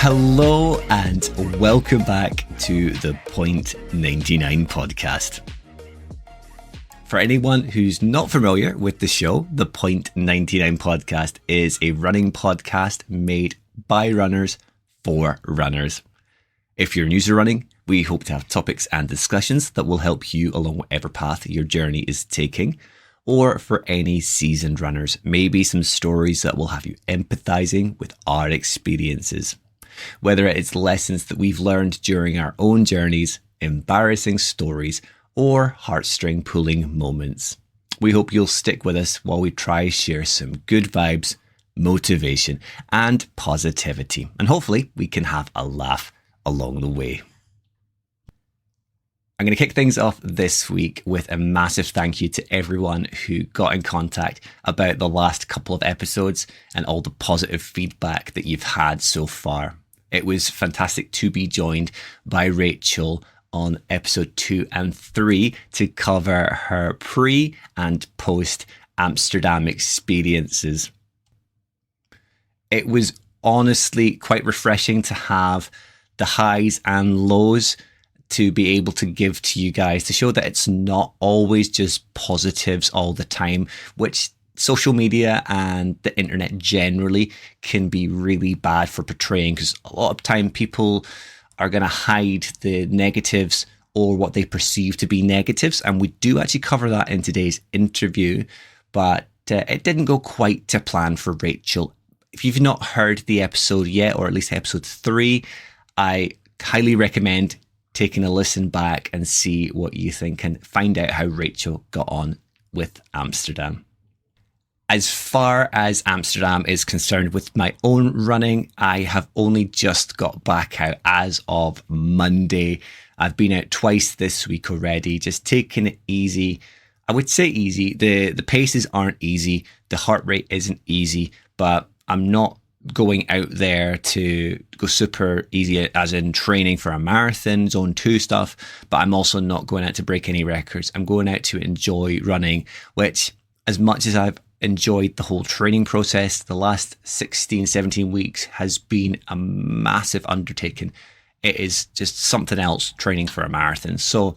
Hello and welcome back to the Point 99 podcast. For anyone who's not familiar with the show, the Point 99 podcast is a running podcast made by runners for runners. If you're new to running, we hope to have topics and discussions that will help you along whatever path your journey is taking. Or for any seasoned runners, maybe some stories that will have you empathizing with our experiences. Whether it's lessons that we've learned during our own journeys, embarrassing stories, or heartstring pulling moments. We hope you'll stick with us while we try to share some good vibes, motivation, and positivity. And hopefully we can have a laugh along the way. I'm going to kick things off this week with a massive thank you to everyone who got in contact about the last couple of episodes and all the positive feedback that you've had so far. It was fantastic to be joined by Rachel on episode 2 and 3 to cover her pre and post Amsterdam experiences. It was honestly quite refreshing to have the highs and lows to be able to give to you guys, to show that it's not always just positives all the time, which social media and the internet generally can be really bad for portraying, because a lot of time people are going to hide the negatives or what they perceive to be negatives. And we do actually cover that in today's interview, but it didn't go quite to plan for Rachel. If you've not heard the episode yet, or at least episode 3, I highly recommend taking a listen back and see what you think and find out how Rachel got on with Amsterdam. As far as Amsterdam is concerned with my own running, I have only just got back out as of Monday. I've been out twice this week already, just taking it easy. I would say easy. The paces aren't easy. The heart rate isn't easy, but I'm not going out there to go super easy as in training for a marathon, zone 2 stuff, but I'm also not going out to break any records. I'm going out to enjoy running, which as much as I've enjoyed the whole training process, the last 16, 17 weeks has been a massive undertaking. It is just something else training for a marathon. So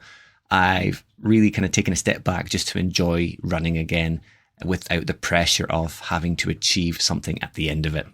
I've really kind of taken a step back just to enjoy running again without the pressure of having to achieve something at the end of it.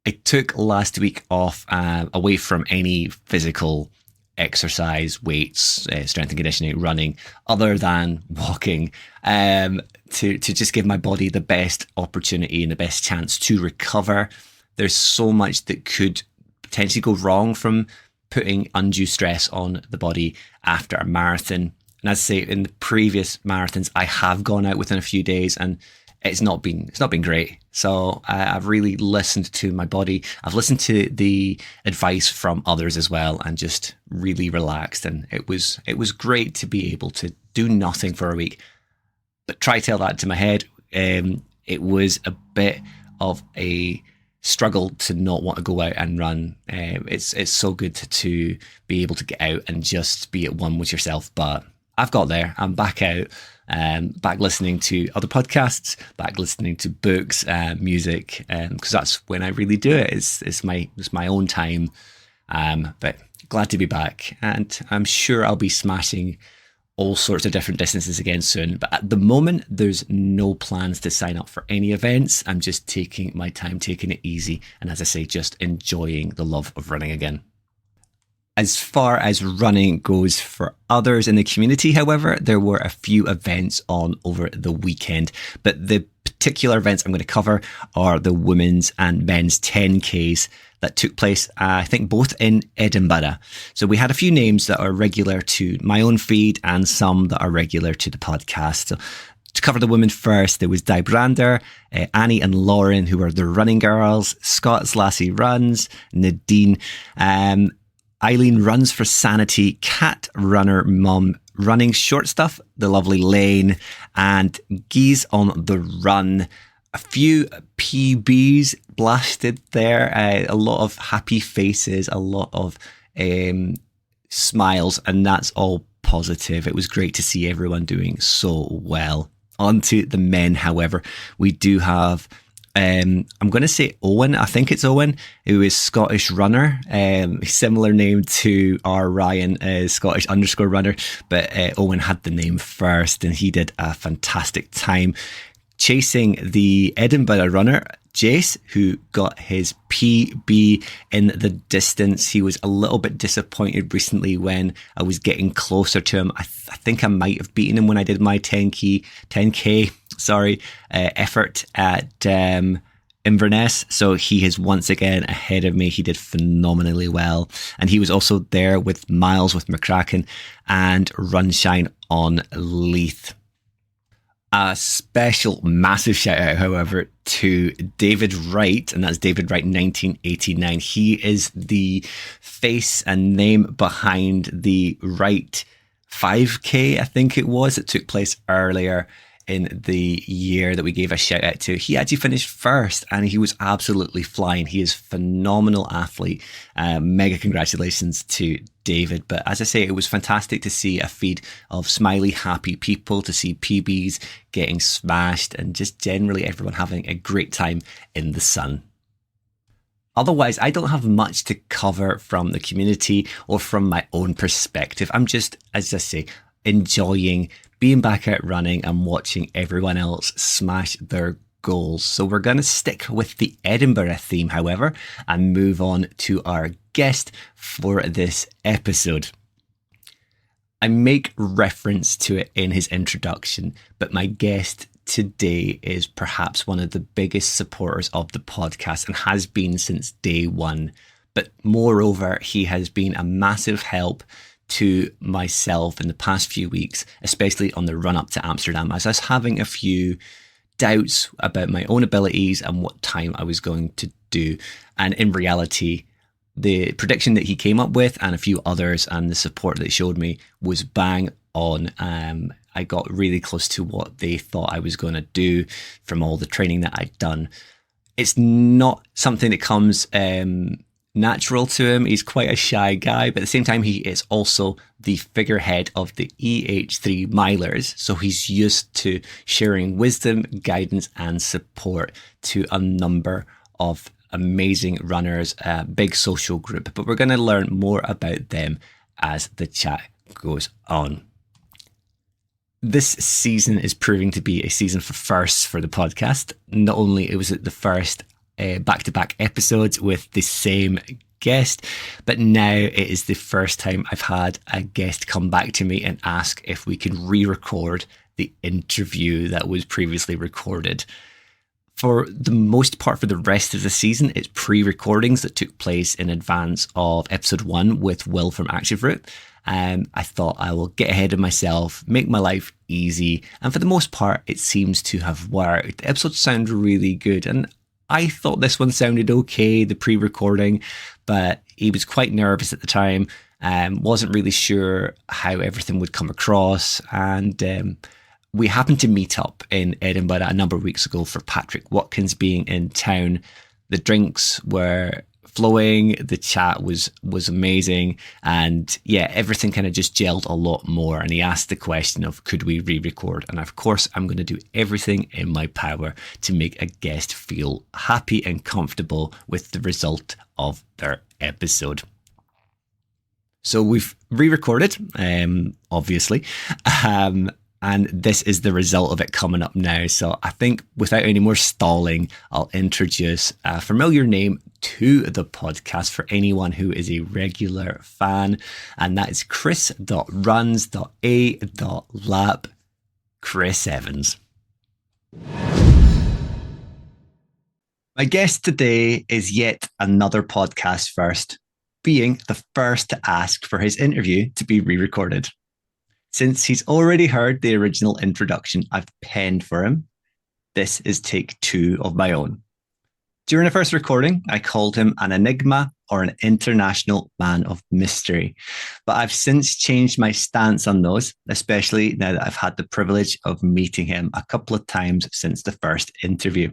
I took last week off away from any physical exercise, weights, strength and conditioning, running, other than walking, to just give my body the best opportunity and the best chance to recover. There's so much that could potentially go wrong from putting undue stress on the body after a marathon. And as I say, in the previous marathons, I have gone out within a few days and it's not been great. So I've really listened to my body. I've listened to the advice from others as well and just really relaxed. And it was great to be able to do nothing for a week. But try tell that to my head. It was a bit of a struggle to not want to go out and run. It's so good to be able to get out and just be at one with yourself. But I've got there. I'm back out. Back listening to other podcasts, back listening to books, music, because that's when I really do it. It's my own time. But glad to be back, and I'm sure I'll be smashing all sorts of different distances again soon. But at the moment, there's no plans to sign up for any events. I'm just taking my time, taking it easy, and as I say, just enjoying the love of running again. As far as running goes for others in the community, however, there were a few events on over the weekend, but the particular events I'm going to cover are the women's and men's 10Ks that took place, I think, both in Edinburgh. So we had a few names that are regular to my own feed and some that are regular to the podcast. So to cover the women first, there was Di Brander, Annie and Lauren, who are the running girls, Scott's Lassie Runs, Nadine, Eileen runs for Sanity, Cat Runner Mum running short stuff, the lovely Lane, and Geese on the Run. A few PBs blasted there, a lot of happy faces, a lot of smiles, and that's all positive. It was great to see everyone doing so well. On to the men, however, we do have I'm going to say Owen. I think it's Owen, who is Scottish runner. Similar name to our Ryan, Scottish _ runner. But Owen had the name first, and he did a fantastic time chasing the Edinburgh runner, Jace, who got his PB in the distance. He was a little bit disappointed recently when I was getting closer to him. I think I might have beaten him when I did my 10K effort at Inverness. So he is once again ahead of me. He did phenomenally well. And he was also there with Miles with McCracken and Runshine on Leith. A special, massive shout out, however, to David Wright, and that's David Wright 1989. He is the face and name behind the Wright 5K, I think it was. It took place earlier in the year that we gave a shout out to. He actually finished first and he was absolutely flying. He is a phenomenal athlete. Mega congratulations to David. But as I say, it was fantastic to see a feed of smiley, happy people, to see PBs getting smashed and just generally everyone having a great time in the sun. Otherwise, I don't have much to cover from the community or from my own perspective. I'm just, as I say, enjoying being back out running and watching everyone else smash their goals. So we're going to stick with the Edinburgh theme, however, and move on to our guest for this episode. I make reference to it in his introduction, but my guest today is perhaps one of the biggest supporters of the podcast and has been since day one. But moreover, he has been a massive help to myself in the past few weeks, especially on the run up to Amsterdam, as I was having a few doubts about my own abilities and what time I was going to do. And in reality, the prediction that he came up with and a few others and the support that he showed me was bang on. I got really close to what they thought I was going to do from all the training that I'd done. It's not something that comes natural to him. He's quite a shy guy, but at the same time, he is also the figurehead of the EH3 milers. So he's used to sharing wisdom, guidance, and support to a number of amazing runners, a big social group. But we're going to learn more about them as the chat goes on. This season is proving to be a season for firsts for the podcast. Not only was it the first back-to-back episodes with the same guest, but now it is the first time I've had a guest come back to me and ask if we can re-record the interview that was previously recorded. For the most part, for the rest of the season, it's pre-recordings that took place in advance of episode 1 with Will from Active Route. I thought I will get ahead of myself, make my life easy, and for the most part, it seems to have worked. The episodes sound really good, and I thought this one sounded okay, the pre-recording, but he was quite nervous at the time, wasn't really sure how everything would come across, and we happened to meet up in Edinburgh a number of weeks ago for Patrick Watkins being in town. The drinks were flowing, the chat was amazing, and yeah, everything kind of just gelled a lot more. And he asked the question of could we re-record, and of course I'm going to do everything in my power to make a guest feel happy and comfortable with the result of their episode. So we've re-recorded, obviously, and this is the result of it coming up now. So I think without any more stalling, I'll introduce a familiar name to the podcast for anyone who is a regular fan. And that is chris.runs.a.lap, Chris Evans. My guest today is yet another podcast first, being the first to ask for his interview to be re-recorded. Since he's already heard the original introduction I've penned for him, this is take 2 of my own. During the first recording, I called him an enigma or an international man of mystery, but I've since changed my stance on those, especially now that I've had the privilege of meeting him a couple of times since the first interview.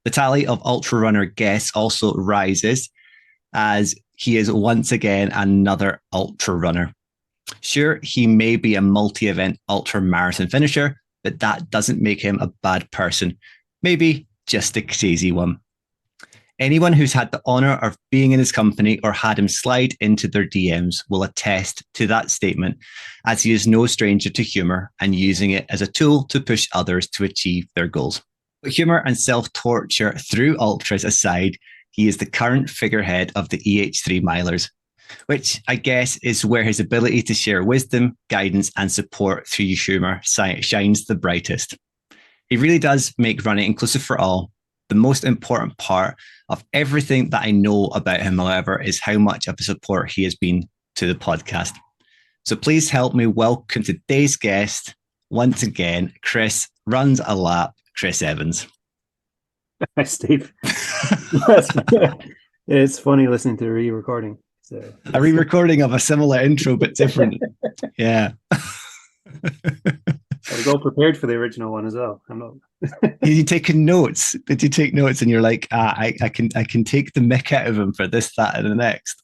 The tally of ultra runner guests also rises as he is once again another ultra runner. Sure, he may be a multi-event ultra marathon finisher, but that doesn't make him a bad person. Maybe just a crazy one. Anyone who's had the honor of being in his company or had him slide into their DMs will attest to that statement, as he is no stranger to humor and using it as a tool to push others to achieve their goals. But humor and self-torture through ultras aside, he is the current figurehead of the EH3 milers, which I guess is where his ability to share wisdom, guidance, and support through humor shines the brightest. He really does make running inclusive for all. The most important part of everything that I know about him, however, is how much of a support he has been to the podcast. So please help me welcome today's guest, once again, Chris Runs a Lap, Chris Evans. Hi, Steve. It's funny listening to a re-recording. So. A re-recording of a similar intro, but different. Yeah. I was all prepared for the original one as well. I'm not. Did you take notes? Did you take notes? And you're like, I can take the mick out of him for this, that, and the next.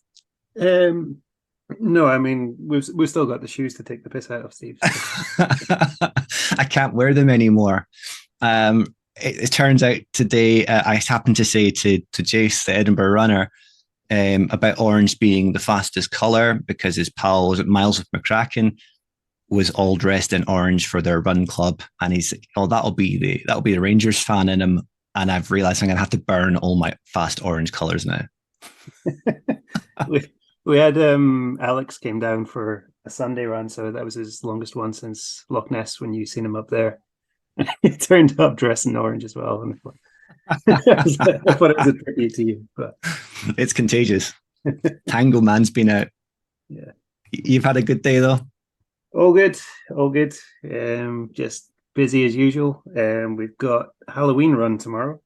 No, I mean we've still got the shoes to take the piss out of, Steve. So. I can't wear them anymore. It turns out today I happened to say to Jace, the Edinburgh runner, about orange being the fastest color because his pal was at Miles with McCracken was all dressed in orange for their run club, and he's like, "Oh, that'll be the Rangers fan in him." And I've realized I'm gonna have to burn all my fast orange colors now. we had Alex came down for a Sunday run, so that was his longest one since Loch Ness when you seen him up there. He turned up dressed in orange as well. And I thought it was a tribute to you, but it's contagious. Tango Man's been out. Yeah, you've had a good day though. All good, all good. Just busy as usual. We've got Halloween run tomorrow,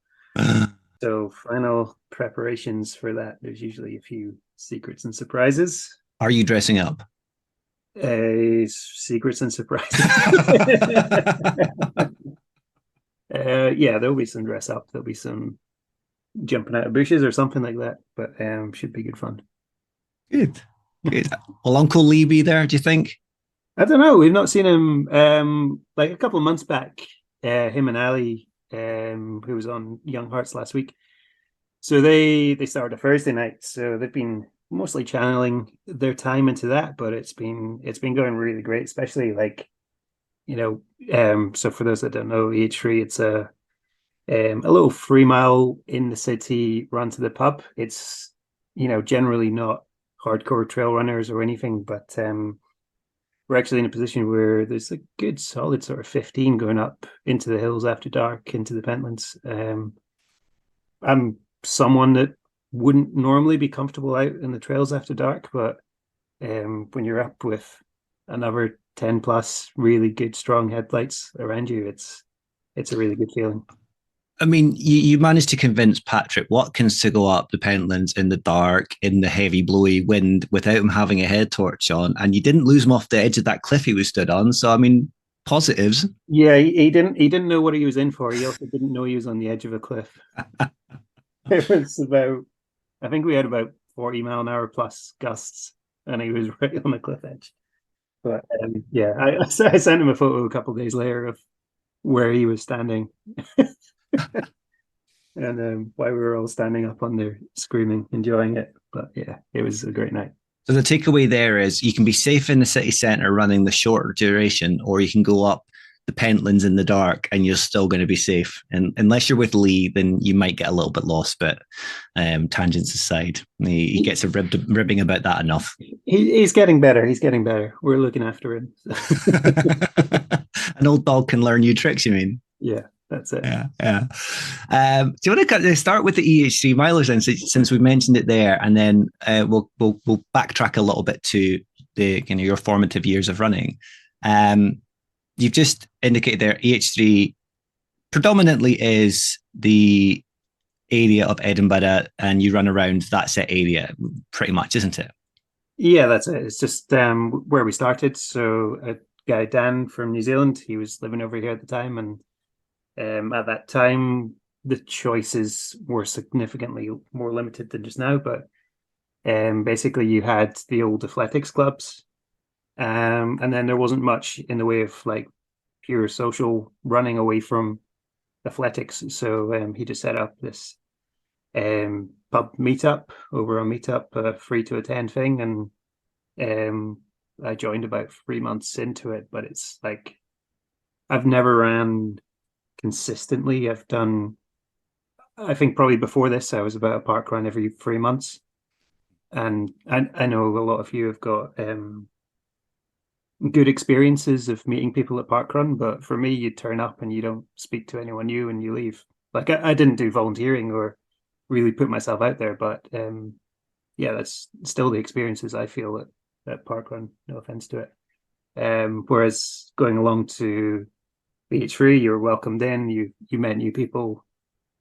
so final preparations for that. There's usually a few secrets and surprises. Are you dressing up? Secrets and surprises. Yeah, there'll be some dress up. There'll be some jumping out of bushes or something like that. But should be good fun. Good. Will Uncle Lee be there, do you think? I don't know. We've not seen him like a couple of months back. Him and Ali, who was on Young Hearts last week. So they started a Thursday night. So they've been mostly channeling their time into that, but it's been going really great, especially like, so for those that don't know, EH3, it's a little 3 mile in the city run to the pub. It's, generally not hardcore trail runners or anything, but we're actually in a position where there's a good solid sort of 15 going up into the hills after dark, into the Pentlands. I'm someone that wouldn't normally be comfortable out in the trails after dark, but when you're up with another 10 plus really good strong headlights around you, it's a really good feeling. I mean, you managed to convince Patrick Watkins to go up the Pentlands in the dark, in the heavy blowy wind, without him having a head torch on, and you didn't lose him off the edge of that cliff he was stood on. So, I mean, positives. Yeah, he didn't know what he was in for. He also didn't know he was on the edge of a cliff. It was about, I think we had about 40 mile an hour plus gusts, and he was right on the cliff edge. But yeah, I sent him a photo a couple of days later of where he was standing. And why we were all standing up on there screaming, enjoying it. But yeah, it was a great night. So the takeaway there is you can be safe in the city centre running the shorter duration, or you can go up the Pentlands in the dark and you're still going to be safe. And unless you're with Lee, then you might get a little bit lost. But tangents aside, he gets a ribbing about that enough. He's getting better. He's getting better. We're looking after him. An old dog can learn new tricks, you mean? Yeah. That's it. Yeah. Do you want to start with the EH3 milers then, since we mentioned it there, and then we'll backtrack a little bit to the your formative years of running. You've just indicated there EH3 predominantly is the area of Edinburgh, and you run around that set area pretty much, isn't it? Yeah, that's it. It's just where we started. So a guy, Dan from New Zealand, he was living over here at the time, and at that time, the choices were significantly more limited than just now. But basically, you had the old athletics clubs, and then there wasn't much in the way of like pure social running away from athletics. So he just set up this pub meetup over on Meetup, free to attend thing, and I joined about 3 months into it. But it's like I've never ran consistently. I've done, I think probably before this, I was about a park run every 3 months, and I know a lot of you have got good experiences of meeting people at parkrun, but for me, you turn up and you don't speak to anyone new and you leave. Like I didn't do volunteering or really put myself out there, but yeah, that's still the experiences I feel at parkrun. No offense to it. Whereas going along to EH3, you were welcomed in, you met new people,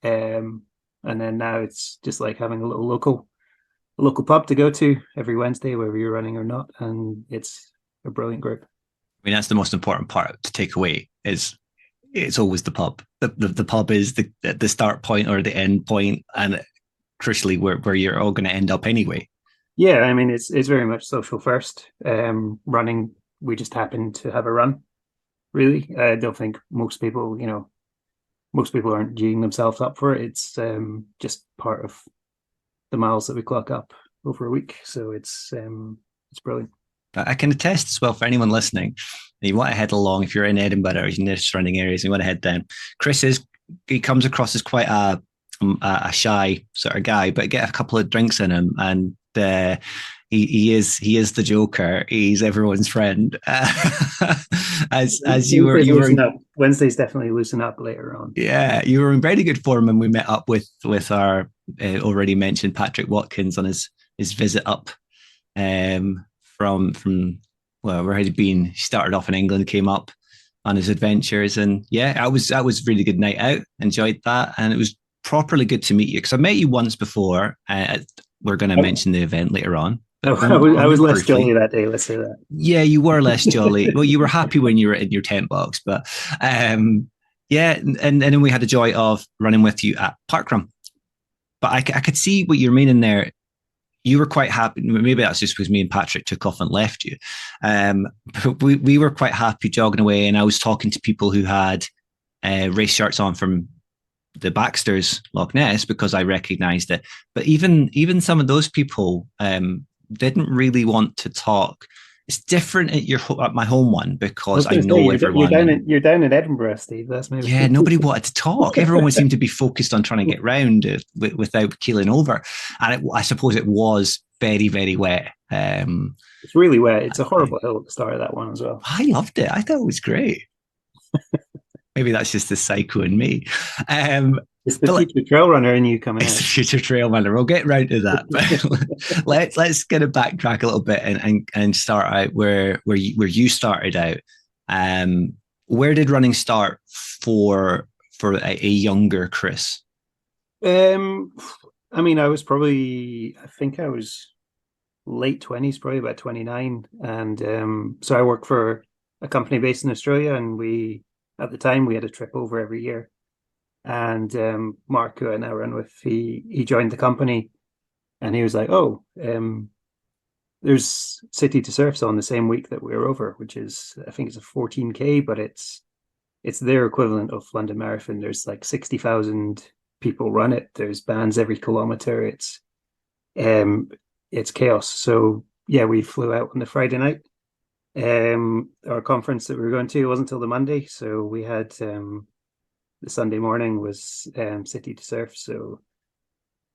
and then now it's just like having a little local pub to go to every Wednesday, whether you're running or not, and it's a brilliant group. I mean, that's the most important part to take away is it's always the pub. The pub is the start point or the end point, and crucially where you're all going to end up anyway. Yeah, I mean it's very much social first. Running, we just happen to have a run. Really, I don't think most people, most people aren't geeing themselves up for it. It's just part of the miles that we clock up over a week. So it's brilliant. I can attest as well for anyone listening. You want to head along if you're in Edinburgh or in the surrounding areas. And you want to head down. He comes across as quite a shy sort of guy, but get a couple of drinks in him, and he is the Joker. He's everyone's friend. As you were Wednesdays definitely loosen up later on. Yeah, you were in very good form when we met up with our already mentioned Patrick Watkins on his visit up from well, where he'd been. He started off in England, came up on his adventures, and yeah, that was really good night out. Enjoyed that, and it was properly good to meet you because I met you once before. We're going to mention the event later on. I was less jolly that day. Let's say that. Yeah, you were less jolly. Well, you were happy when you were in your tent box, but yeah, and then we had the joy of running with you at Parkrun. But I could see what you're meaning there. You were quite happy. Maybe that's just because me and Patrick took off and left you. But we were quite happy jogging away, and I was talking to people who had race shirts on from the Baxter's Loch Ness because I recognised it. But even some of those people didn't really want to talk. It's different at my home one because I know everyone. You're down in Edinburgh, Steve. That's maybe. Yeah, nobody wanted to talk. Everyone seemed to be focused on trying to get round without keeling over, and I suppose it was very, very wet. It's really wet. It's a horrible hill at the start of that one as well. I loved it. I thought it was great. Maybe that's just the psycho in me. It's the future trail runner in you coming out. It's the future trail runner. We'll get round to that. But let's get it backtrack a little bit and start out where you started out. Where did running start for a younger Chris? I mean, I think I was late 20s, probably about 29. And so I work for a company based in Australia, and at the time we had a trip over every year. And Mark, who I now run with, he joined the company, and he was like, "Oh, there's City to Surf's on the same week that we were over, which is I think it's a 14K, but it's their equivalent of London Marathon. There's like 60,000 people run it. There's bands every kilometer. It's chaos. So yeah, we flew out on the Friday night. Our conference that we were going to wasn't until the Monday, so we had the Sunday morning was City to Surf. So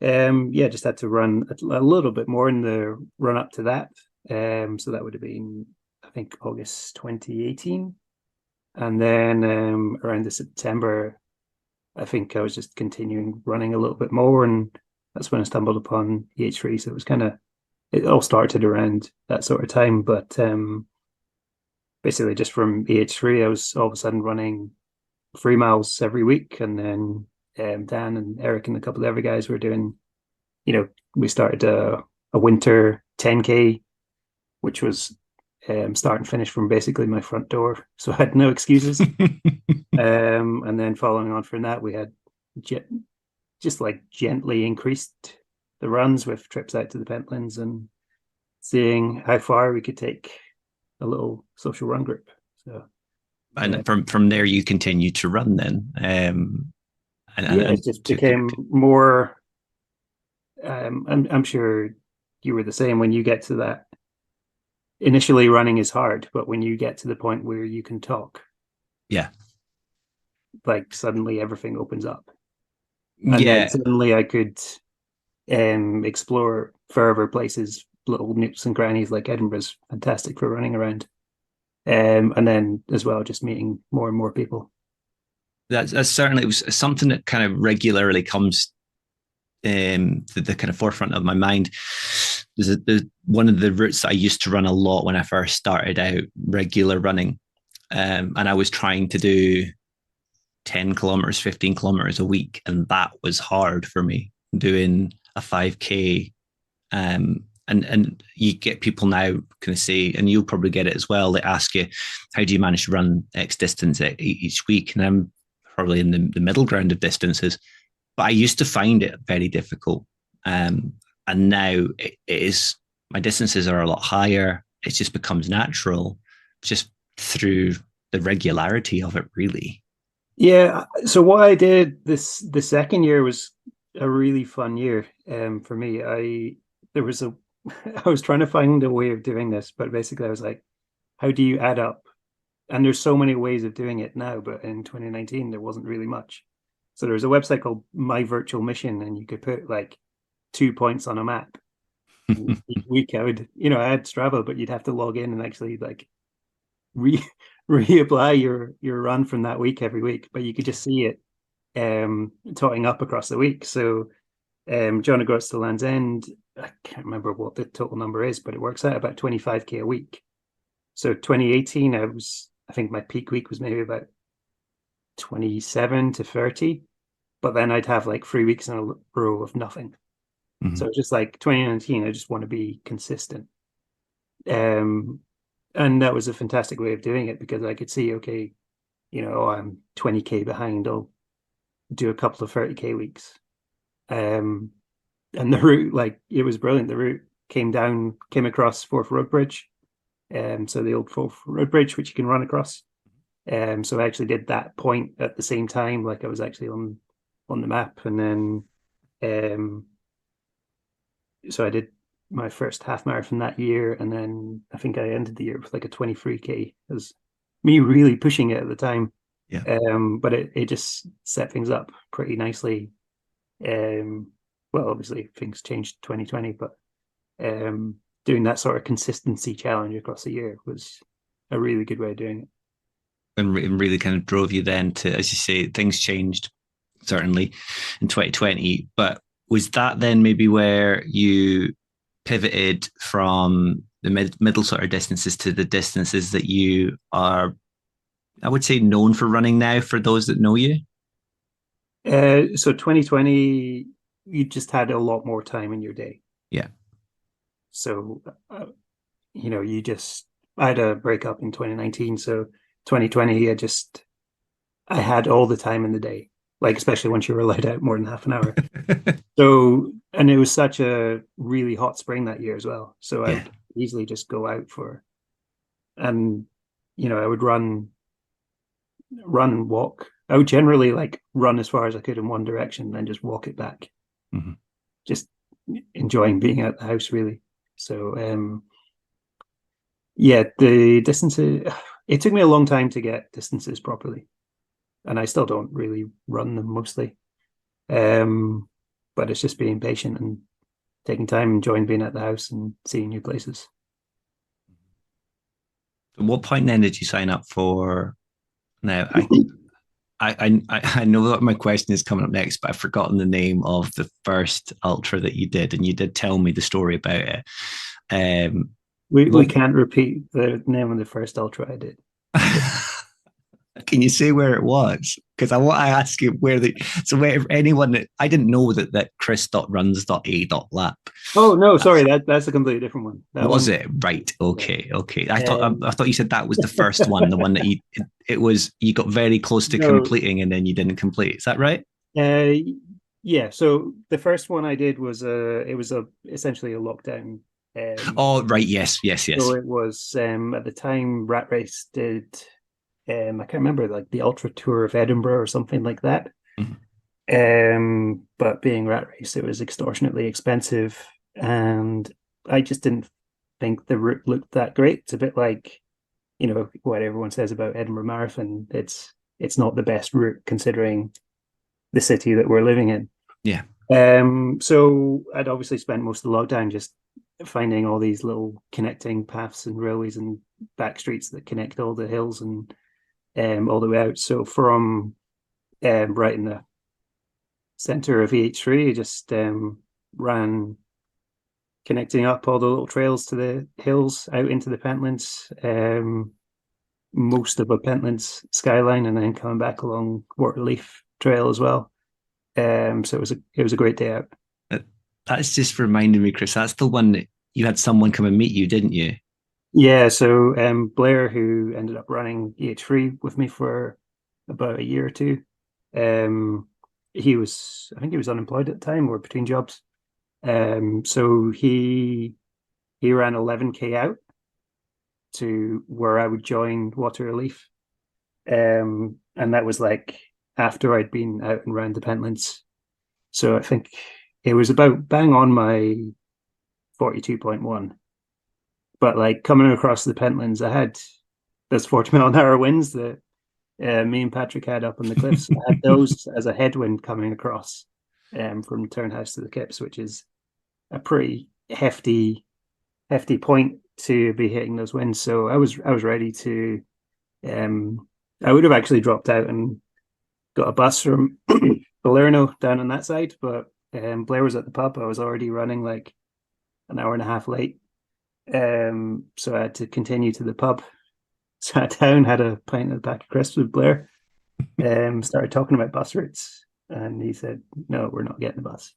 yeah, just had to run a little bit more in the run up to that. So that would have been, I think, August 2018. And then around the September, I think I was just continuing running a little bit more, and that's when I stumbled upon EH3. So it all started around that sort of time. But basically just from EH3, I was all of a sudden running 3 miles every week. And then Dan and Eric and a couple of other guys were doing, we started a winter 10K, which was start and finish from basically my front door. So I had no excuses. And then following on from that, we had just like gently increased the runs with trips out to the Pentlands and seeing how far we could take a little social run group. So, and from there you continued to run then. Yeah, it and just to became more. I'm sure you were the same when you get to that. Initially, running is hard, but when you get to the point where you can talk, yeah, like suddenly everything opens up, and then yeah. suddenly I could explore further places, little nooks and crannies. Like Edinburgh's fantastic for running around, and then as well just meeting more and more people. That's certainly, it was something that kind of regularly comes to the kind of forefront of my mind. There's one of the routes that I used to run a lot when I first started out regular running, and I was trying to do 10 kilometers, 15 kilometers a week, and that was hard for me doing a 5K. And you get people now kind of say, and you'll probably get it as well, they ask you, how do you manage to run X distance each week? And I'm probably in the middle ground of distances, but I used to find it very difficult. And now it is, my distances are a lot higher. It just becomes natural just through the regularity of it, really. Yeah. So what I did the second year was a really fun year for me. I there was a I was trying to find a way of doing this, but basically I was like, how do you add up? And there's so many ways of doing it now, but in 2019 there wasn't really much. So there was a website called My Virtual Mission, and you could put like 2 points on a map. And each week I would, I had Strava, but you'd have to log in and actually like re reapply your run from that week every week. But you could just see it totting up across the week. So John O'Groats to Land's End, I can't remember what the total number is, but it works out about 25K a week. So 2018, I think my peak week was maybe about 27 to 30, but then I'd have like 3 weeks in a row of nothing. Mm-hmm. So it's just like 2019, I just want to be consistent. Um, and that was a fantastic way of doing it because I could see, okay, I'm 20K behind. I'll do a couple of 30K weeks. And the route, like, it was brilliant. The route came across Forth Road Bridge. So the old Forth Road Bridge, which you can run across. So I actually did that point at the same time, like I was actually on the map. And then so I did my first half marathon that year, and then I think I ended the year with like a 23K. It was me really pushing it at the time. Yeah. But it just set things up pretty nicely. Well, obviously things changed 2020, but doing that sort of consistency challenge across the year was a really good way of doing it. And really kind of drove you then to, as you say, things changed certainly in 2020. But was that then maybe where you pivoted from the middle sort of distances to the distances that you are, I would say, known for running now for those that know you? So 2020, you just had a lot more time in your day. Yeah. So, I had a breakup in 2019. So 2020, I had all the time in the day, like, especially once you were allowed out more than half an hour. So, and it was such a really hot spring that year as well. So I Yeah. would easily just go out and, I would run and walk. I would generally like run as far as I could in one direction, then just walk it back. Mm-hmm. Just enjoying being at the house, really. So, yeah, the distances, it took me a long time to get distances properly, and I still don't really run them mostly. But it's just being patient and taking time, enjoying being at the house and seeing new places. At what point then did you sign up for? Now, I know that my question is coming up next, but I've forgotten the name of the first ultra that you did, and you did tell me the story about it. We What can't repeat the name of the first ultra I did. can you say where it was? Because I want to ask you where the so where anyone that I didn't know that chris.runs.a.lap. Oh no, sorry, That's that's a completely different one. That was one, it right? yeah. Okay, okay. I Um, thought you said that was the first one, the one that it was you got very close to no, completing and then you didn't complete. Is that right? uh, yeah. So the first one I did was it was essentially a lockdown. Oh, right. Yes, yes, So yes. it was at the time Rat Race did I can't remember, like the Ultra Tour of Edinburgh or something like that. Mhm. But being rat race, it was extortionately expensive, and I just didn't think the route looked that great. It's a bit like, what everyone says about Edinburgh Marathon. It's not the best route considering the city that we're living in. Yeah. So I'd obviously spent most of the lockdown just finding all these little connecting paths and railways and back streets that connect all the hills and all the way out. So from right in the center of EH3, I just ran connecting up all the little trails to the hills out into the Pentlands, most of the Pentlands skyline, and then coming back along Waterleaf Trail as well. So it was a great day out. That's just reminding me, Chris. That's the one that you had someone come and meet you, didn't you? Yeah, so Blair, who ended up running EH3 with me for about a year or two, um, I think he was unemployed at the time or between jobs. So he ran 11K out to where I would join Waterleaf. And that was like after I'd been out and around the Pentlands. So I think it was about bang on my 42.1. But like coming across the Pentlands, I had those 40 mile an hour winds that me and Patrick had up on the cliffs. I had those as a headwind coming across from Turnhouse to the Kips, which is a pretty hefty point to be hitting those winds. So I was ready to. I would have actually dropped out and got a bus from Balerno down on that side, but Blair was at the pub. I was already running like an hour and a half late, so I had to continue to the pub. Sat down, had a pint of the pack of crisps with Blair, started talking about bus routes, and he said, "No, we're not getting the bus."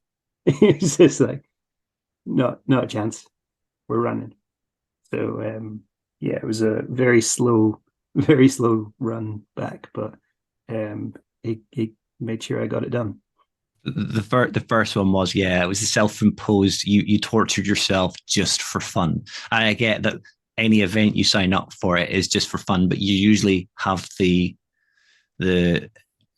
He's just like, "Not a chance. We're running." So yeah, it was a very slow run back, but he made sure I got it done. The first one was, yeah, it was a self-imposed. You tortured yourself just for fun, and I get that any event you sign up for it is just for fun, but you usually have the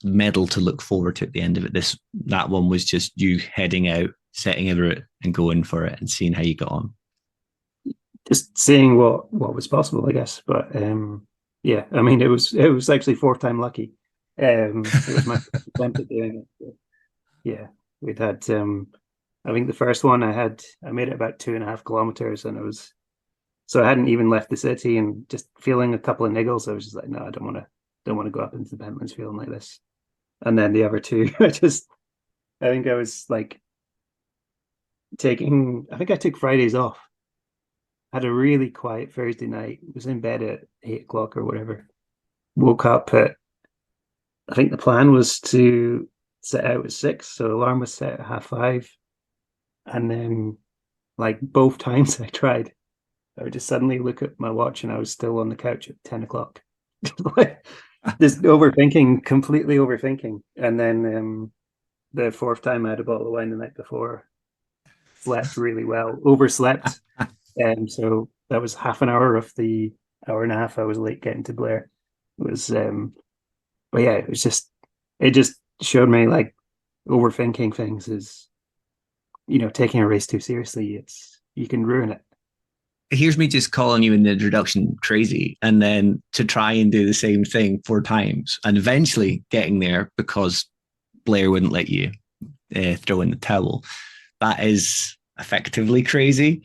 medal to look forward to at the end of it. That one was just you heading out, setting a route, and going for it, and seeing how you got on. Just seeing what was possible, I guess. But yeah, I mean, it was actually fourth time lucky. It was my first attempt at doing it. So, yeah, we'd had. I think the first one I made it about 2.5 kilometers, and it was so I hadn't even left the city, and just feeling a couple of niggles. I was just like, no, I don't want to go up into the Pentlands feeling like this. And then the other two, I think I was like I think I took Fridays off. Had a really quiet Thursday night. Was in bed at 8 o'clock or whatever. Woke up at I think the plan was to set out at 6, so the alarm was set at 5:30. And then like both times I tried, I would just suddenly look at my watch and I was still on the couch at 10 o'clock. Just overthinking, completely overthinking. And then the fourth time I had a bottle of wine the night before, slept really well, overslept. So that was half an hour of the hour and a half I was late getting to Blair. It was but yeah, it just showed me like overthinking things is, taking a race too seriously, you can ruin it. Here's me just calling you in the introduction crazy, and then to try and do the same thing 4 times, and eventually getting there because Blair wouldn't let you throw in the towel. That is effectively crazy.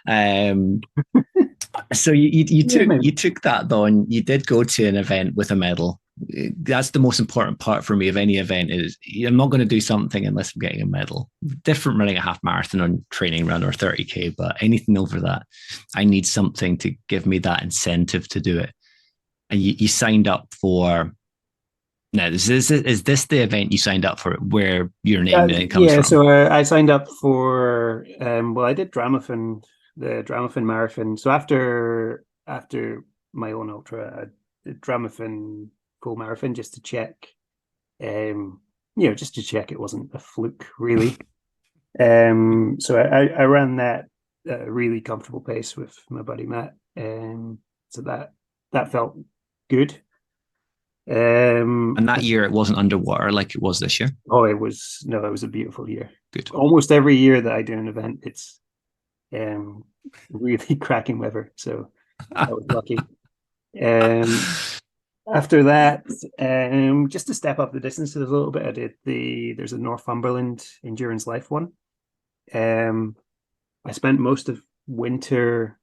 So Yeah, you maybe. took that though, and you did go to an event with a medal. That's the most important part for me of any event is I'm not going to do something unless I'm getting a medal. Different running a half marathon on training run or 30K, but anything over that, I need something to give me that incentive to do it. And you signed up for now. Is this the event you signed up for where your name then comes Yeah, from? so I signed up for well, I did Dramathon, the Dramathon marathon. So after my own ultra, I did Dramathon full marathon just to check, um, just to check it wasn't a fluke, really. So I ran that at a really comfortable pace with my buddy Matt. So that felt good. And that year it wasn't underwater like it was this year. Oh, it was no, it was a beautiful year. Good. Almost every year that I do an event, it's um, really cracking weather. So I was lucky. Um, After that, just to step up the distances a little bit, I did there's a Northumberland Endurance Life one. Um, I spent most of winter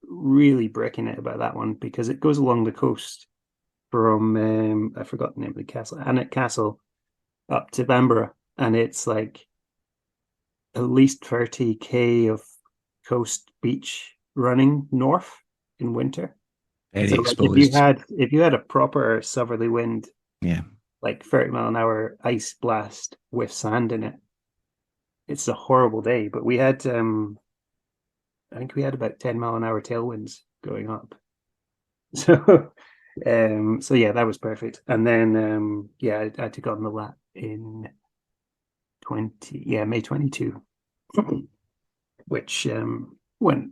really breaking it about that one because it goes along the coast from I forgot the name of the castle, Annet Castle, up to Bamborough, and it's like at least 30K of coast beach running north in winter. Very So like exposed. if you had a proper southerly wind, Yeah. like 30 mile an hour ice blast with sand in it, it's a horrible day. But we had I think we had about 10 mile an hour tailwinds going up. So so yeah, that was perfect. And then yeah, I took on the lap in May 22, which went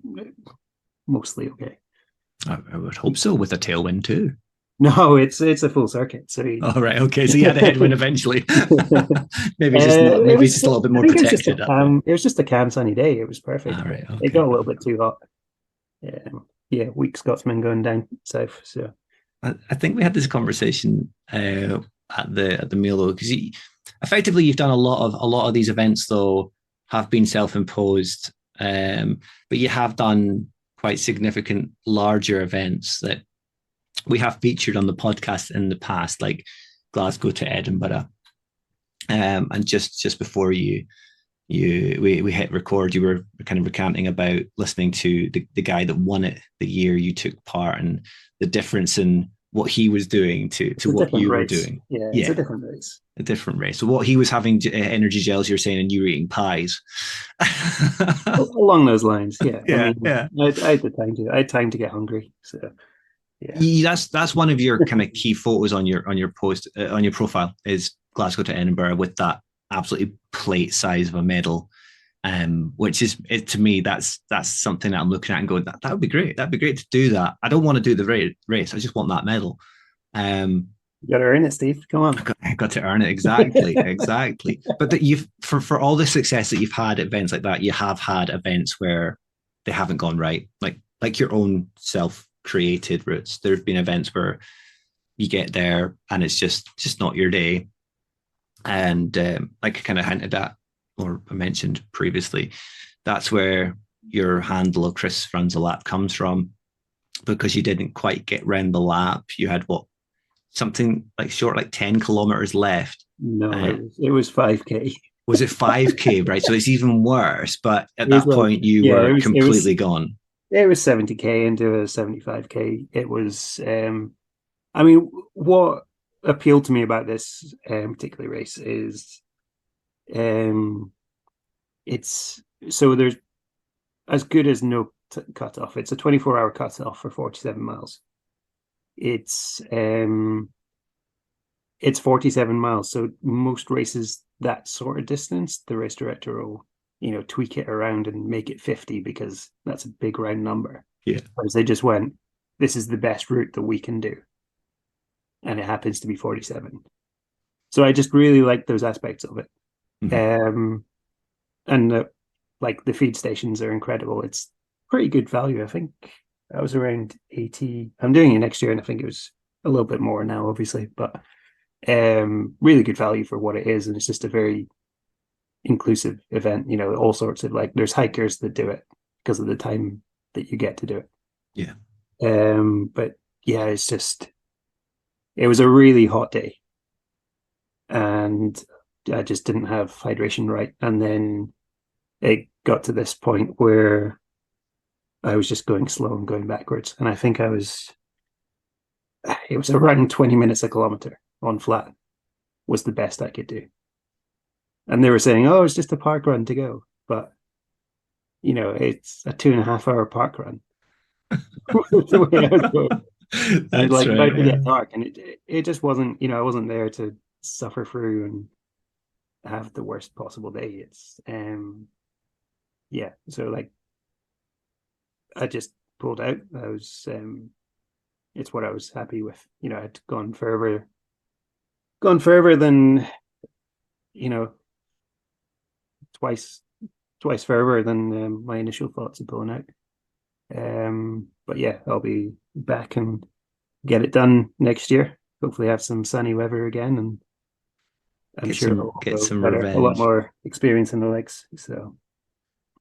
mostly okay. I would hope so with a tailwind too. No, it's a full circuit. So All right. Okay. So you had a headwind eventually. Maybe just not. it Maybe was just a little bit I more think it was just protected at the. it was just a calm sunny day. It was perfect, All but right. it Okay. got a little bit too hot. Yeah, weak Scotsman going down south. So I think we had this conversation at the meal though, because effectively you've done a lot of these events though have been self-imposed, but you have done quite significant larger events that we have featured on the podcast in the past, like Glasgow to Edinburgh, and just before we hit record, you were kind of recanting about listening to the guy that won it the year you took part and the difference in what he was doing it's to a what different you were race. doing. Yeah, it's a Yeah, different race. a different race. So what he was having energy gels, you're saying, and you were eating pies. Along those lines, yeah. I Yeah, mean, yeah. I had time to get hungry. So yeah, That's one of your kind of key photos on your post on your profile is Glasgow to Edinburgh with that absolutely plate size of a medal, which is to me that's something that I'm looking at and going that would be great. That'd be great to do that. I don't want to do the race. I just want that medal. Um, you got to earn it, Steve. Come on. I got to earn it exactly. But that you've for all the success that you've had at events like that, you have had events where they haven't gone right, like your own self created routes. There have been events where you get there and it's just not your day, and like I kind of hinted at or mentioned previously, that's where your handle of Chris runs a lap comes from because you didn't quite get round the lap. You had what something like short, like 10 kilometers left. No, Uh, it was 5K. was it 5K, right? So it's even worse. But at It was that like point, you yeah, were completely gone. it was 70K into a 75K. It was I mean, what appealed to me about this particular race is um it's so there's as good as no cutoff. It's a 24-hour cutoff for 47 miles. It's um it's 47 miles. So most races that sort of distance, the race director will, tweak it around and make it 50 because that's a big round number. Yeah. Whereas they just went, this is the best route that we can do. And it happens to be 47. So I just really like those aspects of it. Mm-hmm. And like the feed stations are incredible. It's pretty good value. I think I was around 80. I'm doing it next year, and I think it was a little bit more now, obviously, but really good value for what it is. And it's just a very inclusive event. All sorts of like there's hikers that do it because of the time that you get to do it. Yeah. But yeah, it was a really hot day, and I just didn't have hydration right. And then it got to this point where I was just going slow and going backwards. And I think it was around 20 minutes a kilometer on flat was the best I could do. And they were saying, oh, it's just a park run to go. But, it's a 2.5 hour park run. The way I was going. And That's like right. about to Yeah. get dark. And it just wasn't, I wasn't there to suffer through and have the worst possible day. It's yeah. So like I just pulled out. It's what I was happy with. I'd gone further gone further than, you know, twice twice further than my initial thoughts of pulling out. But yeah, I'll be back and get it done next year. Hopefully, have some sunny weather again, and I'm sure I'll get go some better. A lot revenge. more experience in the legs. So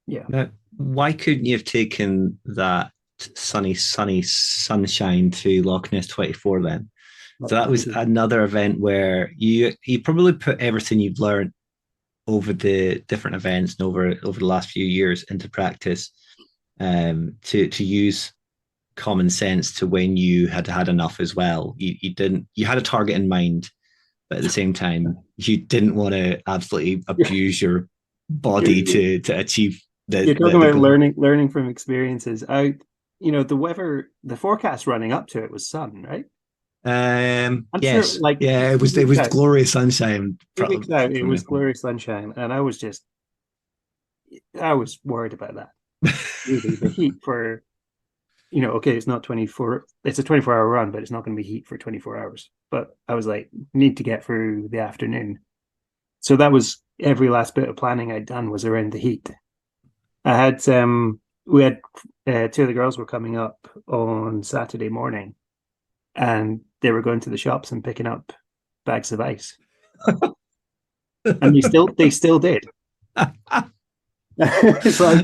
yeah, Now, why couldn't you have taken that sunny sunshine to Loch Ness 24 then? So that was another event where you probably put everything you've learned over the different events and over the last few years into practice, to use common sense to when you had had enough as well. You didn't, you had a target in mind, but at the same time you didn't want to absolutely you're, abuse your body you're, to achieve you're talking the about goal. learning from experiences. The weather, the forecast running up to it was sun, right? I'm sure, Yes, like yeah, two it weeks was out, glorious sunshine 2 weeks out, it from was this point. glorious sunshine, and I was worried about that. Really, the heat for okay, it's not 24, it's a 24-hour run, but it's not going to be heat for 24 hours. But I was like, need to get through the afternoon. So that was every last bit of planning I'd done was around the heat. I had, we had two of the girls were coming up on Saturday morning and they were going to the shops and picking up bags of ice. And they still did. So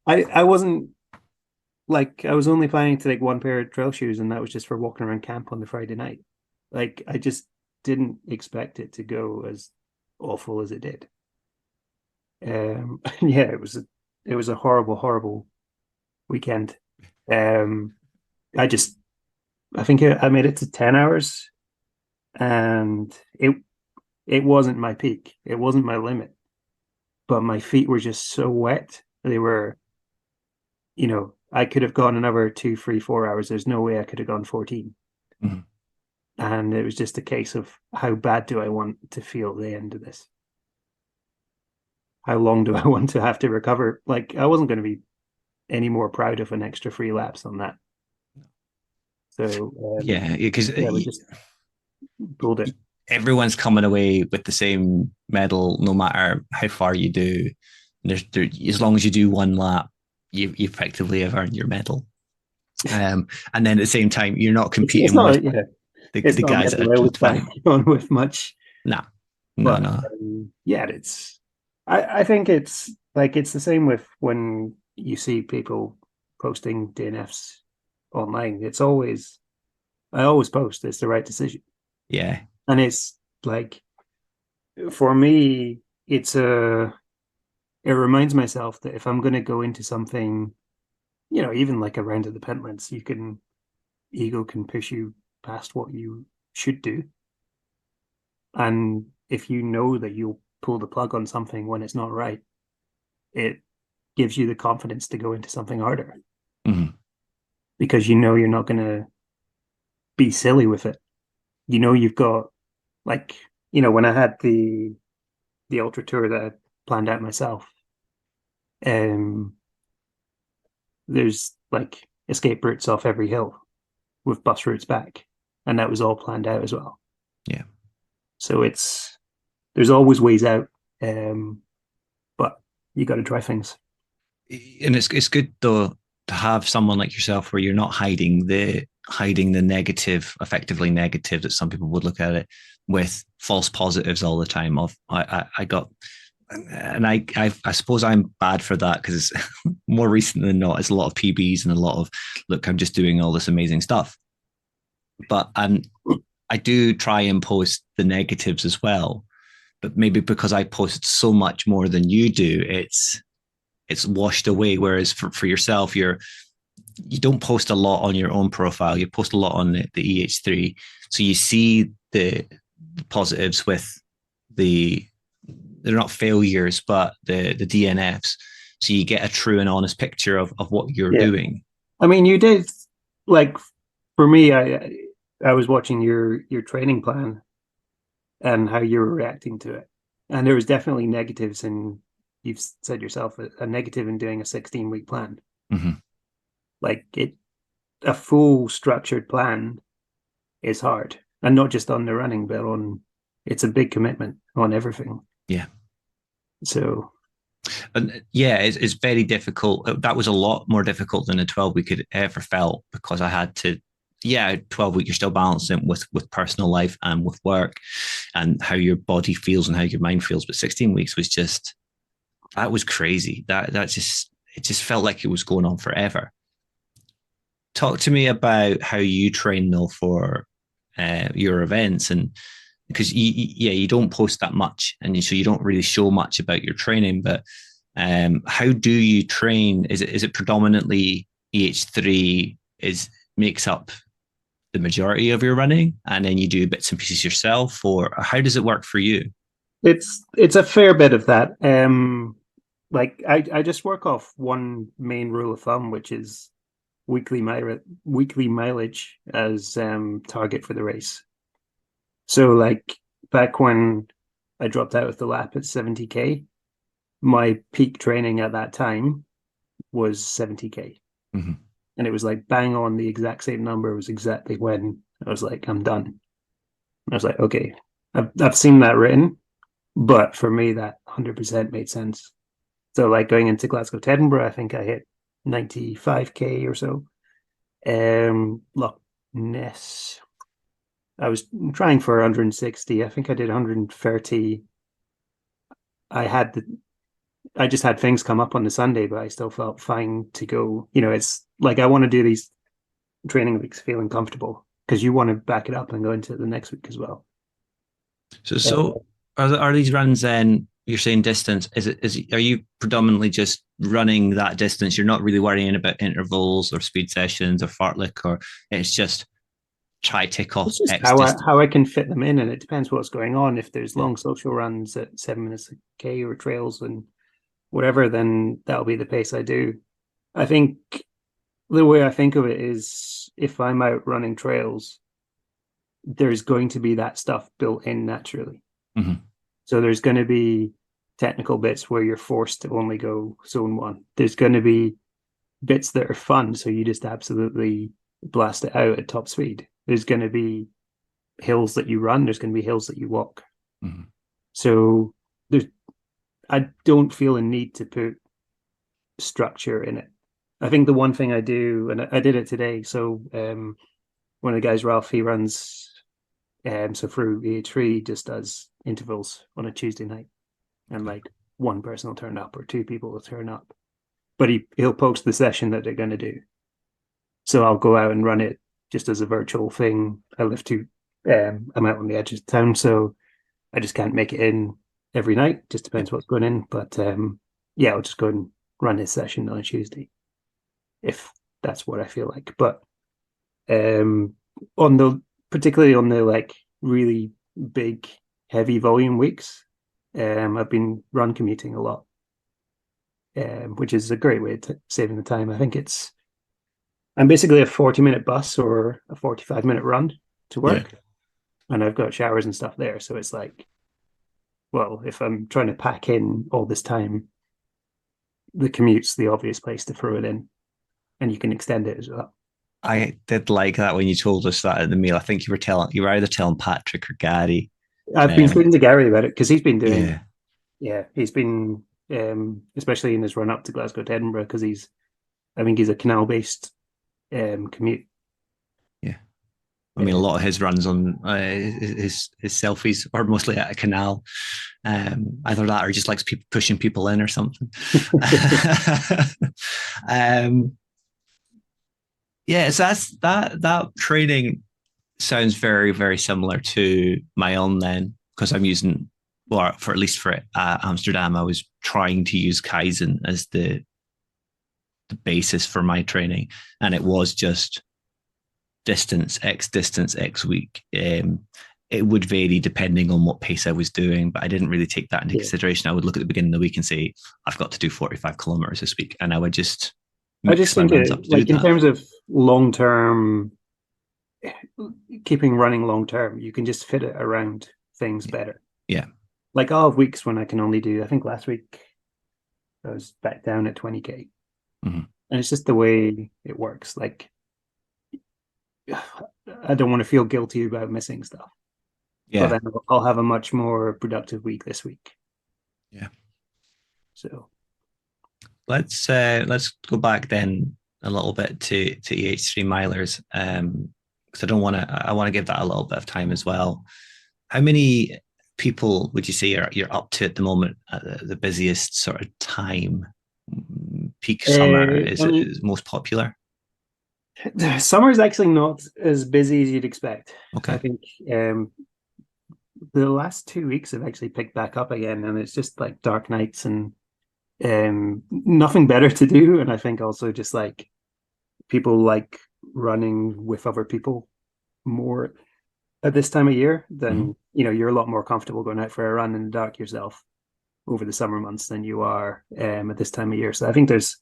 I wasn't like I was only planning to take one pair of trail shoes, and that was just for walking around camp on the Friday night. Like I just didn't expect it to go as awful as it did. Yeah, it was a horrible, horrible weekend. Um, I just I think I made it to 10 hours, and it wasn't my peak. It wasn't my limit, but my feet were just so wet. They were, I could have gone another 2, 3, 4 hours. There's no way I could have gone 14. Mhm. And it was just a case of how bad do I want to feel the end of this? How long do I want to have to recover? Like I wasn't going to be any more proud of an extra 3 laps on that. So Yeah, because yeah, we just pulled it. everyone's coming away with the same medal, no matter how far you do. As long as you do one lap, you effectively have earned your medal. And then at the same time, you're not It's competing with not yeah, the it's not a guys that medal are I just would defending. bang on with much, No, no, but no. yeah, I think it's like it's the same with when you see people posting DNFs online. I always post it's the right decision. Yeah. And it's like for me, it reminds myself that if I'm going to go into something, even like a round of the Pentlands, ego can push you past what you should do. And if you know that you'll pull the plug on something when it's not right, it gives you the confidence to go into something harder Mhm. because you know you're not going to be silly with it. You've got like, when I had the ultra tour that I planned out myself, um, there's like escape routes off every hill with bus routes back, and that was all planned out as well. Yeah. So there's always ways out, but you got to try things. And it's good though to have someone like yourself where you're not hiding the negative, effectively negative that some people would look at it with false positives all the time. Of I got, and I suppose I'm bad for that because it's more recent than not. It's a lot of PBs and a lot of look, I'm just doing all this amazing stuff. But I do try and post the negatives as well. But maybe because I post so much more than you do, it's washed away. Whereas for yourself, you don't post a lot on your own profile. You post a lot on the EH3, so you see the positives with the they're not failures, but the DNFs. So you get a true and honest picture of what you're Yeah, doing. I mean, you did like for me. I was watching your training plan and how you were reacting to it, and there was definitely negatives, and you've said yourself a negative in doing a 16-week plan. Mm-hmm. Like a full structured plan is hard, and not just on the running, but on it's a big commitment on everything. Yeah. So And yeah, it's very difficult. That was a lot more difficult than a 12 week had ever felt, because I had to, yeah, 12 week, you're still balancing with personal life and with work and how your body feels and how your mind feels. But 16 weeks was just, that was crazy. It just felt like it was going on forever. Talk to me about how you train though for your events, and because you don't post that much, and so you don't really show much about your training. But how do you train? Is it predominantly EH3 is makes up the majority of your running, and then you do bits and pieces yourself, or how does it work for you? it's a fair bit of that. Like I just work off one main rule of thumb, which is weekly mileage as target for the race. So like back when I dropped out of the lap at 70K, my peak training at that time was 70K. Mm-hmm. And it was like bang on the exact same number. It was exactly when I was like, I'm done. And I was like, okay, I've seen that written, but for me, that 100% made sense. So like going into Glasgow to Edinburgh, I think I hit 95K or so. Loch Ness, I was trying for 160. I think I did 130. I I just had things come up on the Sunday, but I still felt fine to go. It's like I want to do these training weeks feeling comfortable, because you want to back it up and go into the next week as well. So are these runs then? You're saying distance. Are you predominantly just running that distance? You're not really worrying about intervals or speed sessions or fartlek, or it's just try tick off It's just X distance. how I can fit them in, and it depends what's going on. If there's Yeah. long social runs at 7 minutes a k or trails and whatever, then that'll be the pace I do. I think the way I think of it is, if I'm out running trails, there's going to be that stuff built in naturally. Mm-hmm. So there's going to be technical bits where you're forced to only go zone one. There's going to be bits that are fun, so you just absolutely blast it out at top speed. There's going to be hills that you run. There's going to be hills that you walk. Mm-hmm. So there's, I don't feel a need to put structure in it. I think the one thing I do, and I did it today. So one of the guys, Ralph, he runs so through EH3, just does intervals on a Tuesday night, and like one person will turn up or two people will turn up, but he'll post the session that they're going to do. So I'll go out and run it just as a virtual thing. I live to I'm out on the edge of town, so I just can't make it in every night. Just Yeah. depends what's going in. But yeah, I'll just go and run this session on a Tuesday if that's what I feel like. But um, on the particularly on the like really big heavy volume weeks, I've been run commuting a lot, which is a great way of saving the time. I think I'm basically a 40-minute bus or a 45-minute run to Yeah. work, and I've got showers and stuff there. So it's like, well, if I'm trying to pack in all this time, the commute's the obvious place to throw it in, and you can extend it as well. I did like that when you told us that at the meal. I think you were either telling Patrick or Gary. I've been Um, speaking to Gary about it because he's been doing, yeah, yeah, he's been, especially in his run up to Glasgow to Edinburgh, because I think he's a canal based commute. yeah. I mean, a Uh, lot of his runs on his selfies are mostly at a canal. Either that or he just likes pushing people in or something. um, yeah, so that training sounds very, very similar to my own then, because I'm using, well, for at least for Amsterdam, I was trying to use Kaizen as the basis for my training, and it was just distance X week. It would vary depending on what pace I was doing, but I didn't really take that into yeah. consideration. I would look at the beginning of the week and say, I've got to do 45 kilometers this week, and I would just I just mix my think runs up to do like in that. terms of long term, keeping running long term, you can just fit it around things better. Yeah. Like I'll have weeks when I can only do, I think last week I was back down at 20K. Mm-hmm. And it's just the way it works. Like I don't want to feel guilty about missing stuff. but Yeah. then I'll have a much more productive week this week. Yeah. So Let's go back then a little bit to EH3 milers, because I want to give that a little bit of time as well. How many people would you say you're up to at the moment at the busiest sort of time? Peak summer I mean, is most popular. summer is actually not as busy as you'd expect. I Okay. think the last 2 weeks have actually picked back up again, and it's just like dark nights and nothing better to do. And I think also just like people like running with other people more at this time of year Mm-hmm. than you're a lot more comfortable going out for a run in the dark yourself over the summer months than you are at this time of year. So I think there's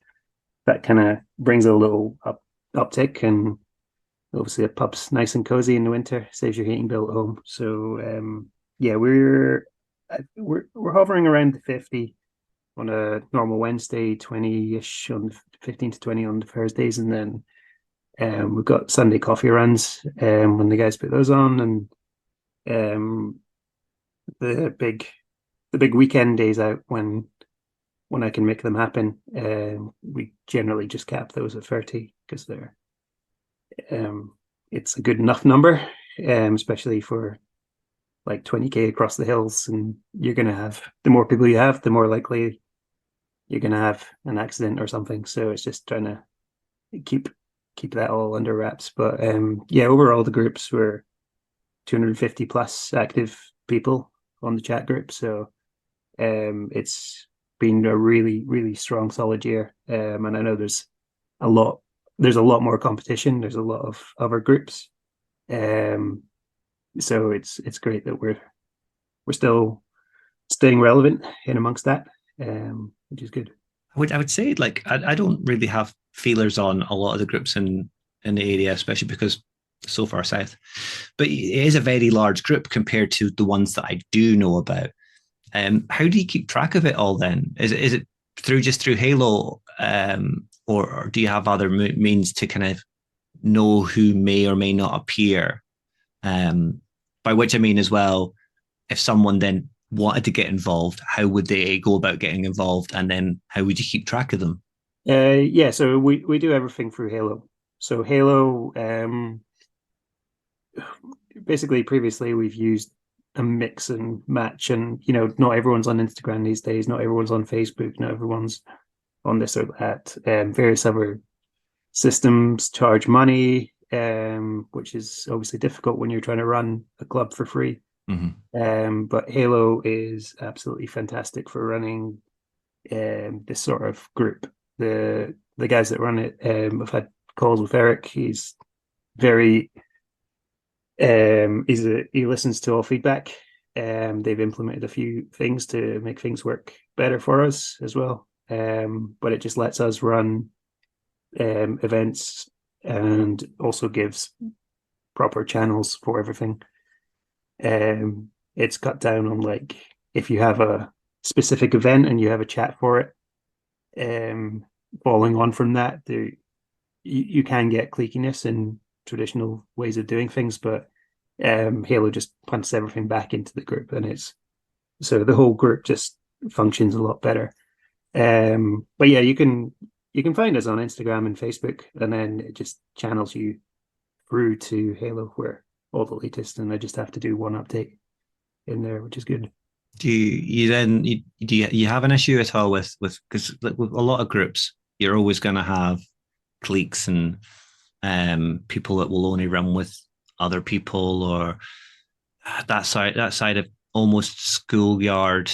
that kind of brings a little uptick, and obviously a pub's nice and cozy in the winter, saves your heating bill at home. So yeah, we're hovering around the 50 on a normal Wednesday, 20-ish on 15 to 20 on the Thursdays, and then we've got Sunday coffee runs when the guys put those on, and um, the big weekend days out when I can make them happen. We generally just cap those at 30 because they're um, it's a good enough number, especially for like 20K across the hills. And you're gonna have the more people you have, the more likely you're gonna have an accident or something. So it's just trying to keep that all under wraps. But yeah, overall the groups were 250 plus active people on the chat group. So it's been a really, really strong, solid year. And I know a lot there's a lot more competition. There's a lot of other groups. Um, so it's great that we're still staying relevant in amongst that, which is good. I would say like I don't really have feelers on a lot of the groups in the area, especially because so far south. But it is a very large group compared to the ones that I do know about. How do you keep track of it all then? Is it through Halo, or do you have other means to kind of know who may or may not appear? By which I mean as well, if someone then wanted to get involved, how would they go about getting involved, and then how would you keep track of them? Yeah, so we do everything through Halo. So Halo, basically previously we've used a mix and match, and not everyone's on Instagram these days, not everyone's on Facebook, not everyone's on this or that. Various other systems charge money, which is obviously difficult when you're trying to run a club for free. Mm-hmm. But Halo is absolutely fantastic for running this sort of group. The guys that run it, I've had calls with Eric. He's very he listens to all feedback. They've implemented a few things to make things work better for us as well. But it just lets us run events and also gives proper channels for everything. It's cut down on like if you have a specific event and you have a chat for it, following on from that, you can get cliquiness in traditional ways of doing things, but Halo just punts everything back into the group, and it's so the whole group just functions a lot better. But yeah, you can find us on Instagram and Facebook, and then it just channels you through to Halo, where all the latest, and I just have to do one update in there, which is good. Do you have an issue at all with because like, with a lot of groups you're always going to have cliques and people that will only run with other people, or that side of almost schoolyard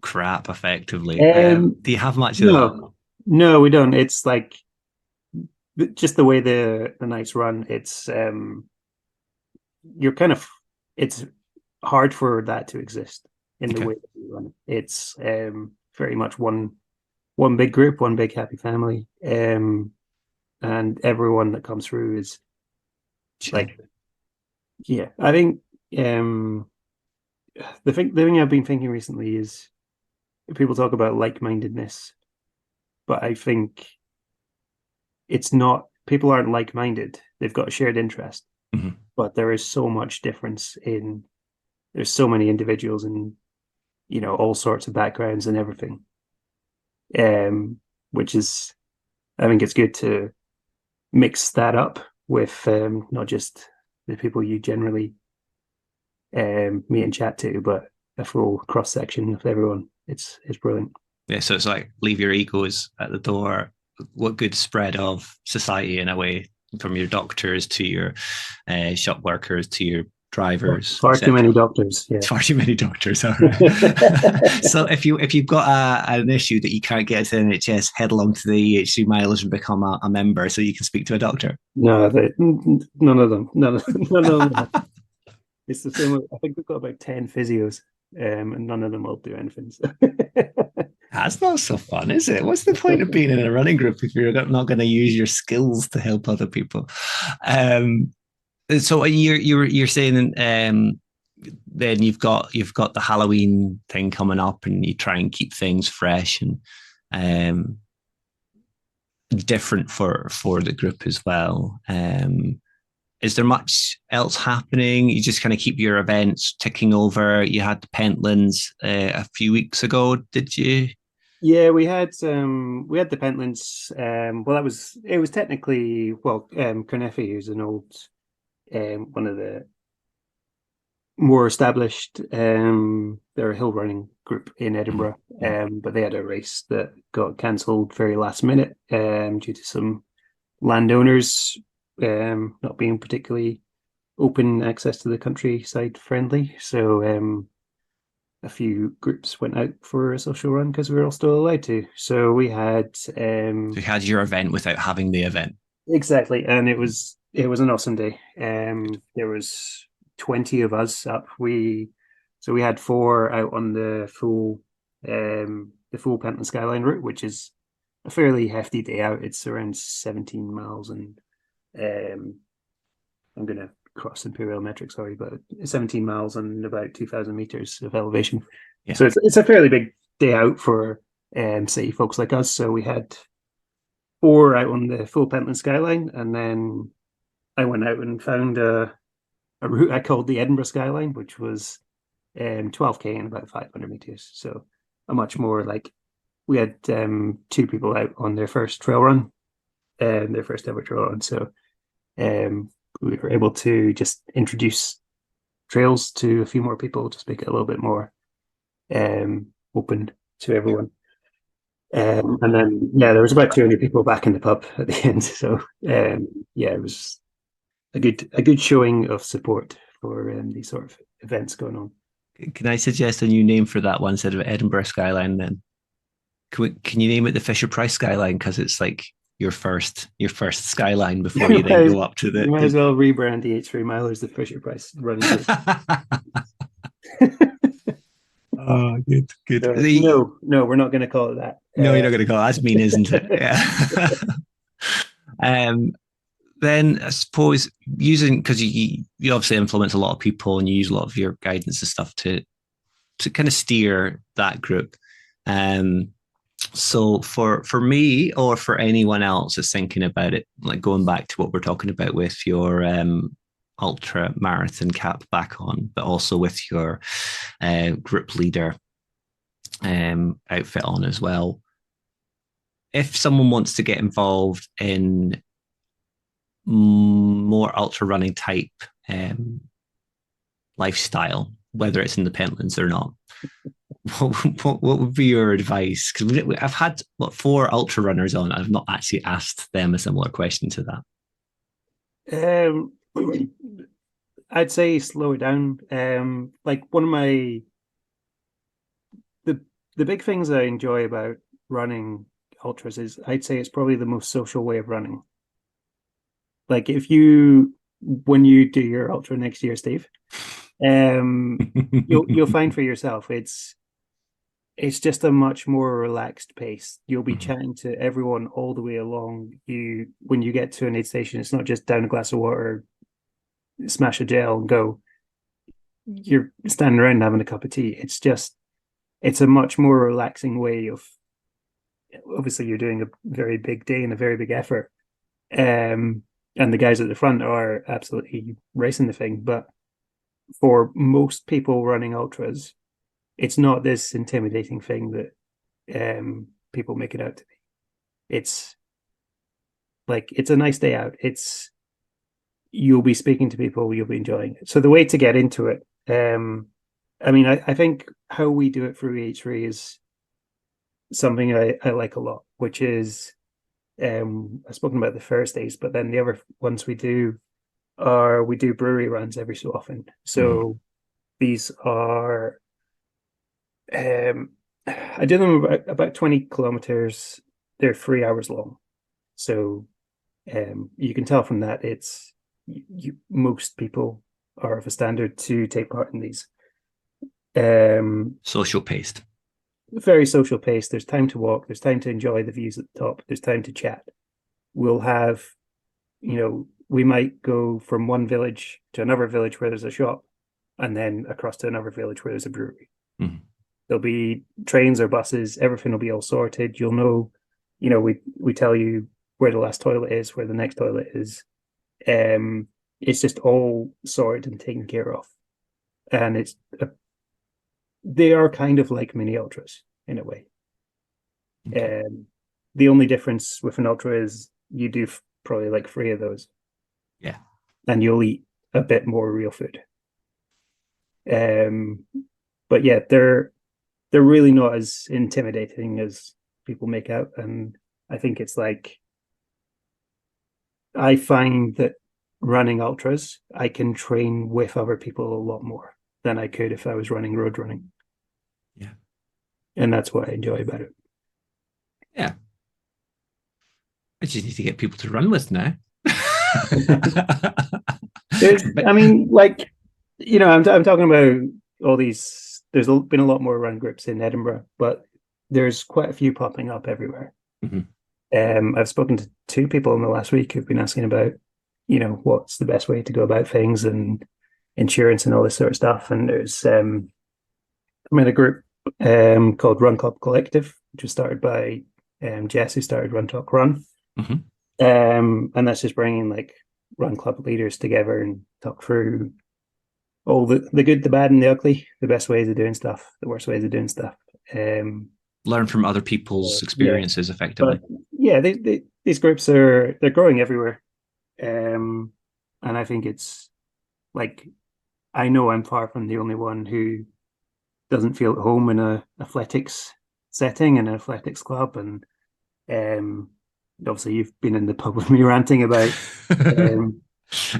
crap effectively. Do you have much of that? No, no, we don't. It's like just the way the nights run. It's you're kind of it's hard for that to exist in the Okay. way that we run it. It's very much one big group, one big happy family, and everyone that comes through is Chill. like, yeah. I think um, the thing I've been thinking recently is people talk about like-mindedness, but I think it's not. People aren't like-minded. They've got a shared interest. Mhm. but there is so much difference there's so many individuals and all sorts of backgrounds and everything. Which is, I think it's good to mix that up with not just the people you generally meet and chat to, but a full cross section of everyone. It's brilliant. Yeah, so it's like leave your egos at the door. What good spread of society in a way, from your doctors to your shop workers to your drivers, Far too many etc. doctors. Yeah. Far too many doctors. All right. So if you've got an issue that you can't get to the NHS, head along to the EH3 mileage and become a member so you can speak to a doctor. No, none of them. None of them. It's the same. I think we've got about 10 physios, and none of them will do anything. So. That's not so fun, is it? What's the point of being in a running group if you're not going to use your skills to help other people? So you're saying then you've got the Halloween thing coming up, and you try and keep things fresh and different for the group as well. Is there much else happening? You just kind of keep your events ticking over. You had the Pentlands a few weeks ago, did you? Yeah, we had the Pentlands. Well, it was technically Carnethy, who's an old one of the more established they're a hill running group in Edinburgh, but they had a race that got cancelled very last minute due to some landowners not being particularly open access to the countryside friendly. So a few groups went out for a social run because we were all still allowed to. So we had So you had your event without having the event. exactly, and it was an awesome day. There was 20 of us up. We had four out on the full Pentland Skyline route, which is a fairly hefty day out. It's around 17 miles, and I'm gonna cross imperial metric, sorry, but 17 miles and about 2,000 meters of elevation. Yeah. So it's a fairly big day out for city folks like us. So we had four out on the full Pentland Skyline, and then I went out and found a route I called the Edinburgh Skyline, which was 12K and about 500 meters. So a much more we had two people out on their first trail run, their first ever trail run. So we were able to just introduce trails to a few more people, just make it a little bit more open to everyone. And then there was about 200 people back in the pub at the end. So it was a good showing of support for these sort of events going on. Can I suggest a new name for that one instead of Edinburgh Skyline? Then can you name it the Fisher Price Skyline, because it's like your first skyline before you then go up to the. You might as well rebrand the EH3 milers the Fisher Price running. Oh, good. No, we're not going to call it that. No, you're not going to call it. That's mean, isn't it? Yeah. Then I suppose because you obviously influence a lot of people and you use a lot of your guidance and stuff to kind of steer that group. So for me or for anyone else that's thinking about it, like going back to what we're talking about with your ultra marathon cap back on, but also with your group leader outfit on as well. If someone wants to get involved in more ultra running type lifestyle, whether it's in the Pentlands or not, what would be your advice? Because I've had 4 ultra runners on. I've not actually asked them a similar question to that. I'd say slow it down. Like one of the big things I enjoy about running ultras is I'd say it's probably the most social way of running. Like when you do your ultra next year, Steve, you'll find for yourself it's just a much more relaxed pace. You'll be chatting to everyone all the way along. When you get to an aid station, it's not just down a glass of water, smash a gel and go. You're standing around having a cup of tea. It's a much more relaxing way of, obviously you're doing a very big day and a very big effort. and the guys at the front are absolutely racing the thing. But for most people running ultras, it's not this intimidating thing that people make it out to be. It's like it's a nice day out. You'll be speaking to people, you'll be enjoying it. So the way to get into it, I mean, I think how we do it through EH3 is something I like a lot, which is I've spoken about the Thursdays, but then the other ones we do are we do brewery runs every so often. So these are I do them about 20 kilometers. They're 3 hours long. So you can tell from that most people are of a standard to take part in these. Social paced. Very social pace. There's time to walk. There's time to enjoy the views at the top. There's time to chat. We'll have, we might go from one village to another village where there's a shop, and then across to another village where there's a brewery. Mm-hmm. There'll be trains or buses. Everything will be all sorted. You'll know, we tell you where the last toilet is, where the next toilet is. It's just all sorted and taken care of, and they are kind of like mini ultras in a way. Okay. The only difference with an ultra is you do probably like 3 of those. Yeah. And you'll eat a bit more real food. But yeah, they're really not as intimidating as people make out. And I think it's like, I find that running ultras, I can train with other people a lot more than I could if I was running road running. Yeah. And that's what I enjoy about it. Yeah. I just need to get people to run with now. I mean, like, I'm talking about all these. There's been a lot more run groups in Edinburgh, but there's quite a few popping up everywhere. Mm-hmm. I've spoken to 2 people in the last week who've been asking about, what's the best way to go about things and insurance and all this sort of stuff. And there's I'm in a group called Run Club Collective, which was started by Jess, who started Run Talk Run. Mm-hmm. And that's just bringing like run club leaders together and talk through all the good, the bad, and the ugly, the best ways of doing stuff, the worst ways of doing stuff. Learn from other people's experiences, effectively. But yeah, these groups they're growing everywhere, and I think it's like, I know I'm far from the only one who doesn't feel at home in a athletics setting and an athletics club, and obviously you've been in the pub with me ranting about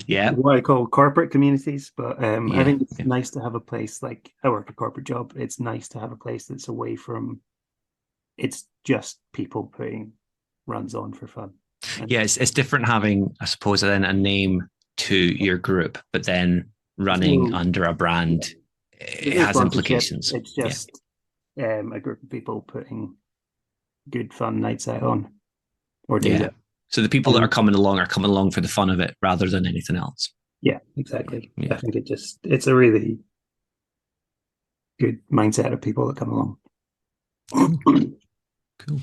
yeah, what I call corporate communities, but yeah, I think it's nice to have a place, like I work a corporate job. It's nice to have a place that's away from, it's just people putting runs on for fun. And yeah. It's different having, I suppose, then a name to your group, but then running under a brand, it has implications. It's just a group of people putting good fun nights out on, or days out. So the people that are coming along for the fun of it rather than anything else. Yeah, exactly. Yeah. I think it's a really good mindset of people that come along. Cool.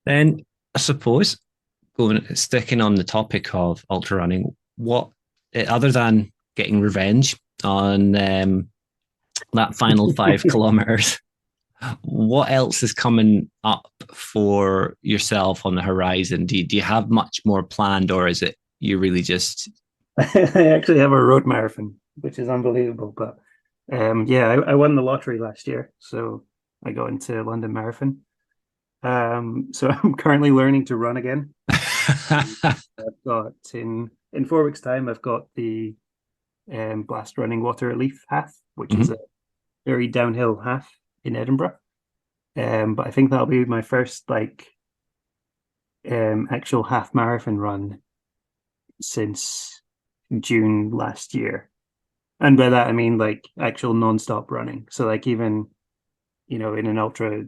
Then I suppose sticking on the topic of ultra running, what other than getting revenge on that final 5 kilometers, what else is coming up for yourself on the horizon? Do you have much more planned, or is it you really just? I actually have a road marathon, which is unbelievable. But I won the lottery last year, so I got into London Marathon. So I'm currently learning to run again. I've got in 4 weeks' time, I've got the Blast Running Water Relief half, which is a very downhill half in Edinburgh. But I think that'll be my first actual half marathon run since June last year. And by that I mean like actual non-stop running. So like even, in an ultra,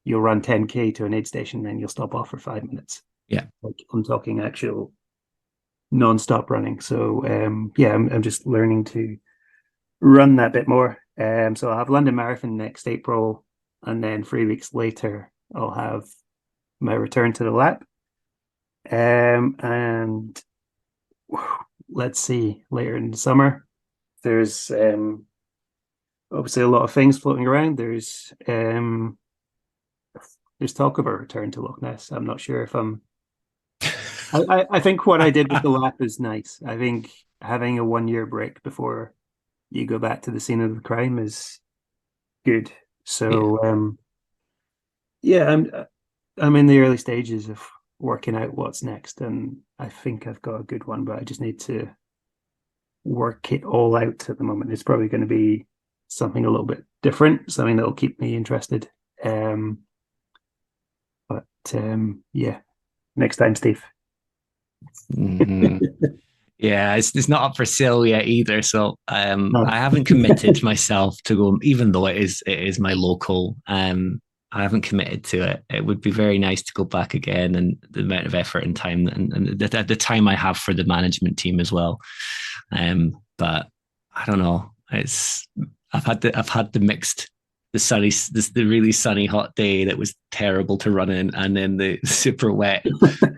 you'll run 10K to an aid station, then you'll stop off for 5 minutes. Yeah. Like I'm talking actual non-stop running. So I'm just learning to run that bit more. So I'll have London Marathon next April, and then 3 weeks later I'll have my return to the lap. And let's see, later in the summer. There's obviously a lot of things floating around. There's talk of a return to Loch Ness. I'm not sure if I'm. I think what I did with the lap is nice. I think having a 1 year break before you go back to the scene of the crime is good. Yeah. So yeah, I'm in the early stages of working out what's next, and I think I've got a good one, but I just need to work it all out at the moment. It's probably going to be something a little bit different, something that will keep me interested. Um, but yeah, next time, Steve. Mm-hmm. Yeah, it's not up for sale yet either. So No. I haven't committed myself to go, even though it is my local. I haven't committed to it. It would be very nice to go back again, and the amount of effort and time, and the time I have for the management team as well. But I don't know. I've had the mixed, the really sunny hot day that was terrible to run in, and then the super wet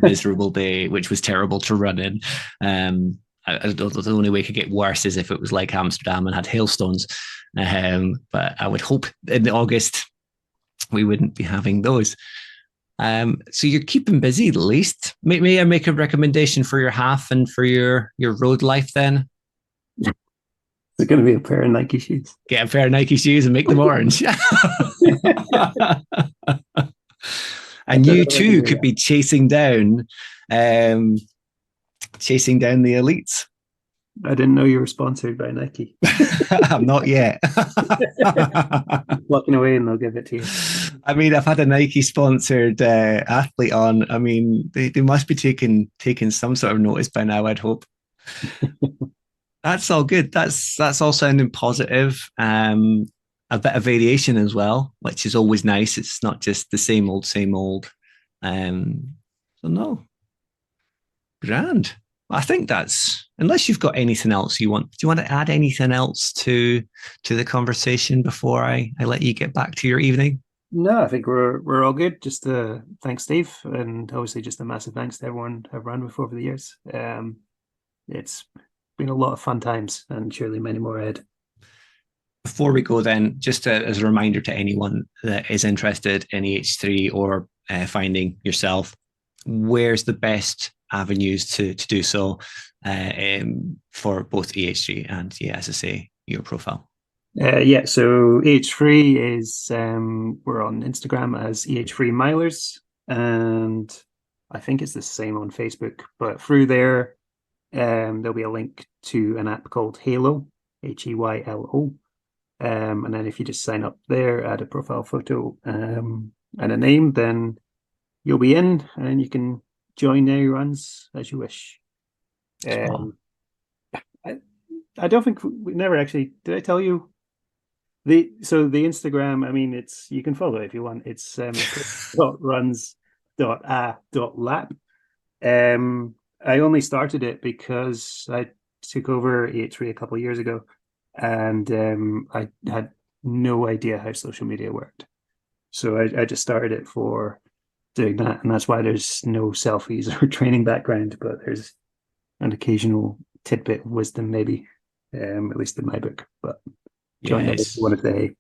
miserable day which was terrible to run in. The only way it could get worse is if it was like Amsterdam and had hailstones. But I would hope in August we wouldn't be having those. So you're keeping busy at least. May I make a recommendation for your half and for your road life then? It's going to be a pair of Nike shoes. Get a pair of Nike shoes and make them orange. And you too could be um, chasing down the elites. I didn't know you were sponsored by Nike. I'm not yet. Walking away and they'll give it to you. I mean, I've had a Nike sponsored athlete on. I mean, they must be taking some sort of notice by now, I'd hope. That's all good. That's all sounding positive. A bit of variation as well, which is always nice. It's not just the same old, same old. So no, grand. I think that's, unless you've got anything else you want. Do you want to add anything else to the conversation before I let you get back to your evening? No, I think we're all good. Just thanks, Steve, and obviously just a massive thanks to everyone I've run with over the years. It's been a lot of fun times, and surely many more ahead. Before we go, then, just as a reminder to anyone that is interested in EH3 or finding yourself, where's the best avenues to do so for both EH3 and, yeah, as I say, your profile? Yeah, so EH3 is we're on Instagram as EH3 Milers, and I think it's the same on Facebook. But through there, there'll be a link to an app called Halo, Heylo. And then if you just sign up there, add a profile photo and a name, then you'll be in, and you can join any runs as you wish. I don't think we never actually did. I tell you the Instagram. I mean, it's, you can follow it if you want. It's runs.a.lap. I only started it because I took over EH3 a couple of years ago, and I had no idea how social media worked. So I just started it for doing that, and that's why there's no selfies or training background, but there's an occasional tidbit of wisdom, maybe, at least in my book. But join that if you want to say.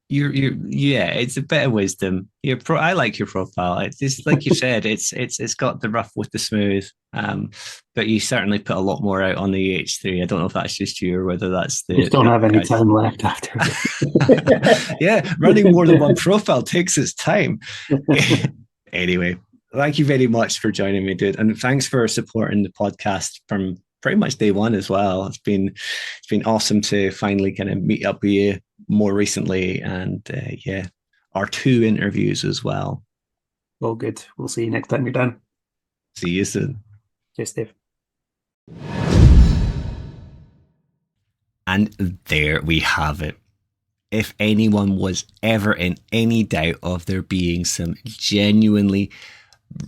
Yeah, it's a bit of wisdom. I like your profile. It's just, like you said, it's got the rough with the smooth. But you certainly put a lot more out on the EH3. I don't know if that's just you or whether that's the. Just don't have any time left after. Yeah, running more than one profile takes its time. Anyway, thank you very much for joining me, dude, and thanks for supporting the podcast from pretty much day one as well. It's been awesome to finally kind of meet up with you more recently, and yeah, our 2 interviews as well. All good. We'll see you next time you're done. See you soon. Cheers, Steve. And there we have it. If anyone was ever in any doubt of there being some genuinely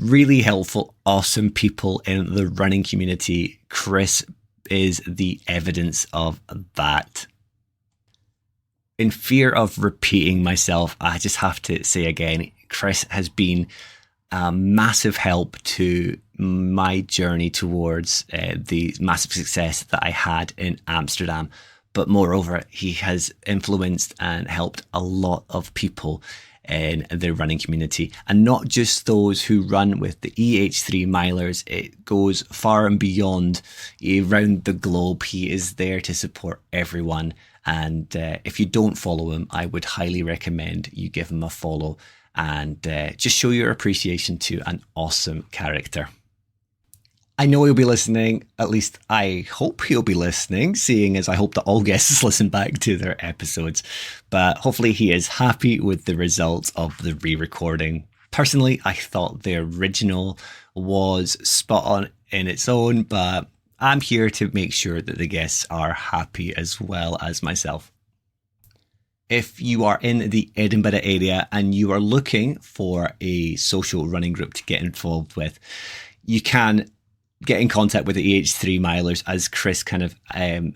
really helpful, awesome people in the running community, Chris is the evidence of that. In fear of repeating myself, I just have to say again, Chris has been a massive help to my journey towards the massive success that I had in Amsterdam. But moreover, he has influenced and helped a lot of people in the running community, and not just those who run with the EH3 milers. It goes far and beyond around the globe. He is there to support everyone. And if you don't follow him, I would highly recommend you give him a follow and just show your appreciation to an awesome character. I know he'll be listening, at least I hope he'll be listening, seeing as I hope that all guests listen back to their episodes. But hopefully he is happy with the results of the re-recording. Personally, I thought the original was spot on in its own, but I'm here to make sure that the guests are happy as well as myself. If you are in the Edinburgh area and you are looking for a social running group to get involved with, you can get in contact with the EH3 milers, as Chris kind of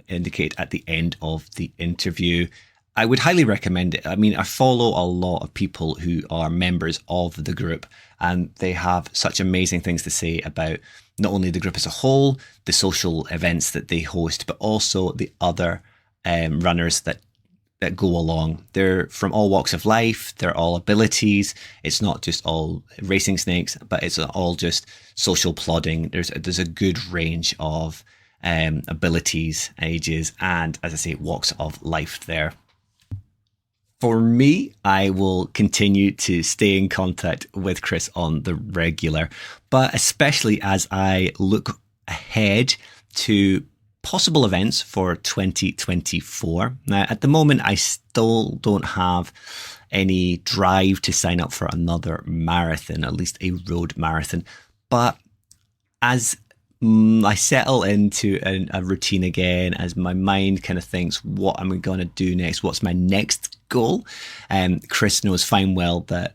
indicated at the end of the interview. I would highly recommend it. I mean, I follow a lot of people who are members of the group, and they have such amazing things to say about not only the group as a whole, the social events that they host, but also the other runners that go along. They're from all walks of life. They're all abilities. It's not just all racing snakes, but it's all just social plodding. There's a good range of abilities, ages, and, as I say, walks of life there. For me, I will continue to stay in contact with Chris on the regular, but especially as I look ahead to possible events for 2024. Now, at the moment, I still don't have any drive to sign up for another marathon, at least a road marathon. But as I settle into a routine again, as my mind kind of thinks, what am I going to do next? What's my next goal? Chris knows fine well that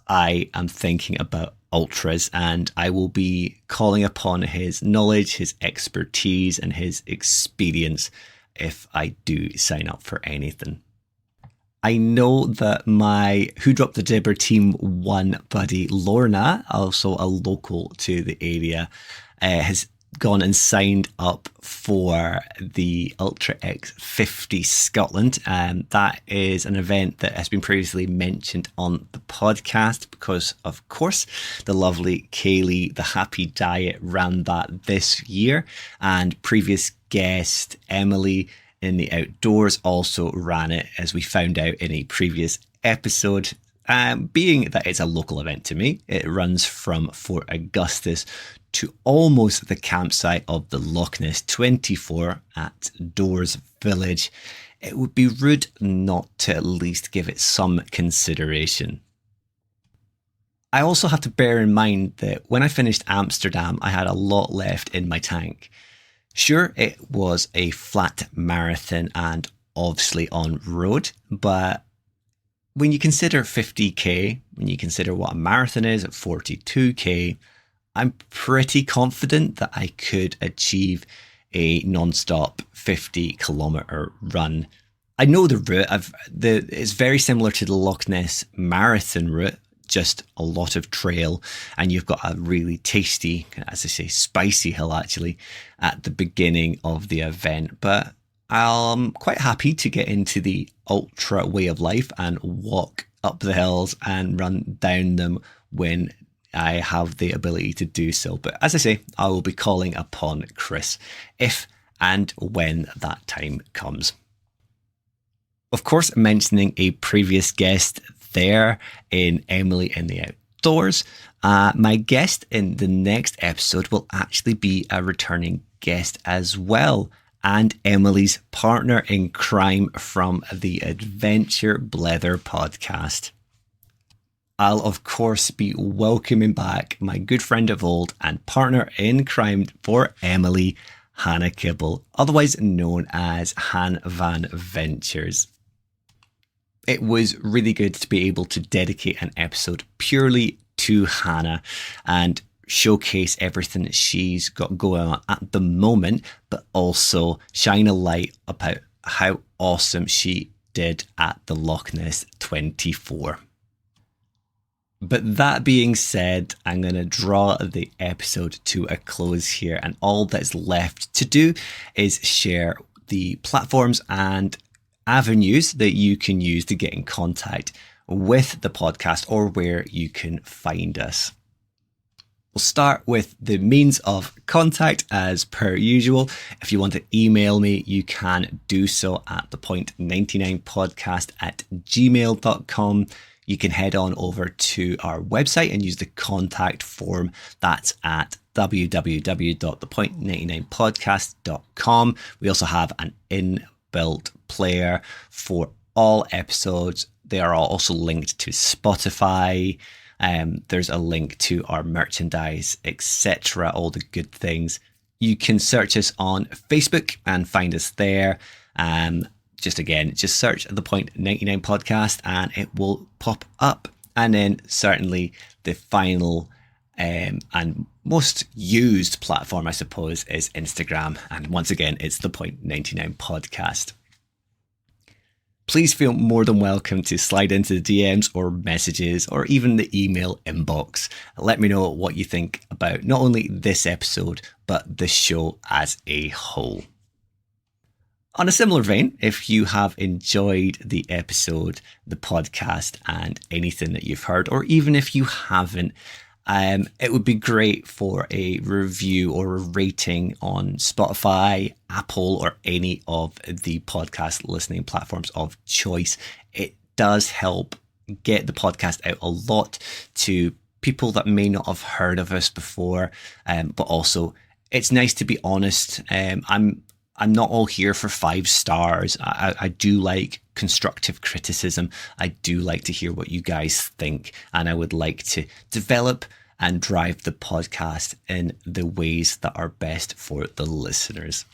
I am thinking about ultras, and I will be calling upon his knowledge, his expertise, and his experience if I do sign up for anything. I know that my Who Dropped the Dibber Team 1 buddy Lorna, also a local to the area, has gone and signed up for the Ultra X 50 Scotland. That is an event that has been previously mentioned on the podcast because, of course, the lovely Kaylee, the Happy Diet, ran that this year, and previous guest Emily in the Outdoors also ran it, as we found out in a previous episode. Being that it's a local event to me, it runs from Fort Augustus to almost the campsite of the Loch Ness 24 at Doors Village. It would be rude not to at least give it some consideration. I also have to bear in mind that when I finished Amsterdam, I had a lot left in my tank. Sure, it was a flat marathon and obviously on road, but when you consider 50k, when you consider what a marathon is at 42k, I'm pretty confident that I could achieve a non-stop 50-kilometer run. I know the route. It's very similar to the Loch Ness marathon route, just a lot of trail, and you've got a really tasty, as I say, spicy hill actually at the beginning of the event. But I'm quite happy to get into the ultra way of life and walk up the hills and run down them when I have the ability to do so. But as I say, I will be calling upon Chris if and when that time comes. Of course, mentioning a previous guest there in Emily in the Outdoors, my guest in the next episode will actually be a returning guest as well, and Emily's partner in crime from the Adventure Blether podcast. I'll, of course, be welcoming back my good friend of old and partner in crime for Emily, Hannah Kibble, otherwise known as Han Van Ventures. It was really good to be able to dedicate an episode purely to Hannah and showcase everything that she's got going on at the moment, but also shine a light about how awesome she did at the Loch Ness 24. But that being said, I'm going to draw the episode to a close here. And all that's left to do is share the platforms and avenues that you can use to get in contact with the podcast or where you can find us. We'll start with the means of contact as per usual. If you want to email me, you can do so at thepoint99podcast@gmail.com. You can head on over to our website and use the contact form. That's at www.thepoint99podcast.com. We also have an inbuilt player for all episodes. They are also linked to Spotify. There's a link to our merchandise, etc., all the good things. You can search us on Facebook and find us there. Just search The Point 99 Podcast and it will pop up. And then certainly the final and most used platform, I suppose, is Instagram. And once again, it's The Point 99 Podcast. Please feel more than welcome to slide into the DMs or messages or even the email inbox. Let me know what you think about not only this episode, but the show as a whole. On a similar vein, if you have enjoyed the episode, the podcast, and anything that you've heard, or even if you haven't, it would be great for a review or a rating on Spotify, Apple, or any of the podcast listening platforms of choice. It does help get the podcast out a lot to people that may not have heard of us before, but also it's nice to be honest. I'm not all here for 5 stars. I do like constructive criticism. I do like to hear what you guys think. And I would like to develop and drive the podcast in the ways that are best for the listeners.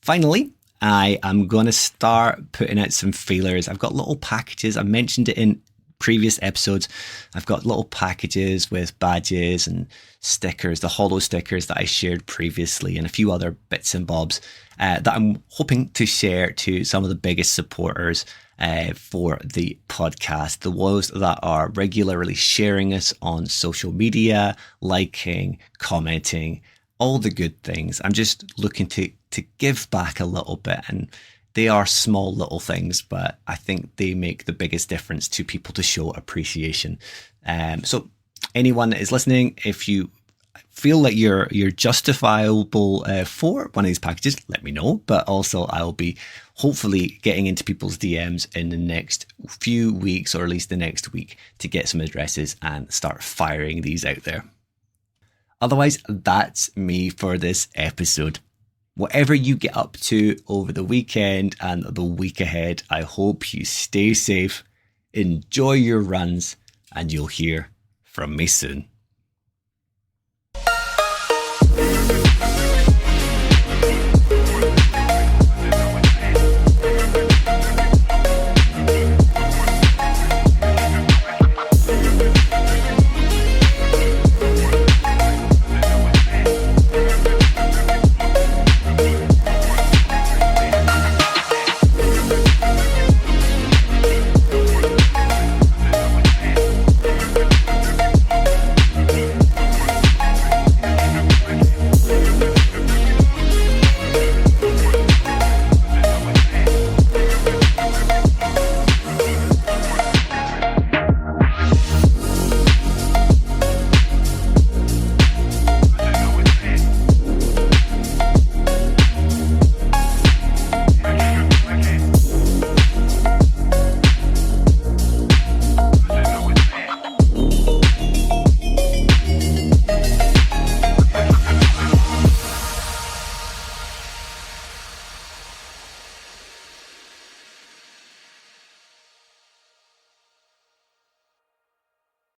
Finally, I am going to start putting out some feelers. I've got little packages. I mentioned it in previous episodes. I've got little packages with badges and stickers, the holo stickers that I shared previously, and a few other bits and bobs that I'm hoping to share to some of the biggest supporters for the podcast, the ones that are regularly sharing us on social media, liking, commenting, all the good things. I'm just looking to give back a little bit, and they are small little things, but I think they make the biggest difference to people to show appreciation. So anyone that is listening, if you feel like you're justifiable for one of these packages, let me know. But also I'll be hopefully getting into people's DMs in the next few weeks, or at least the next week, to get some addresses and start firing these out there. Otherwise, that's me for this episode. Whatever you get up to over the weekend and the week ahead, I hope you stay safe, enjoy your runs, and you'll hear from me soon.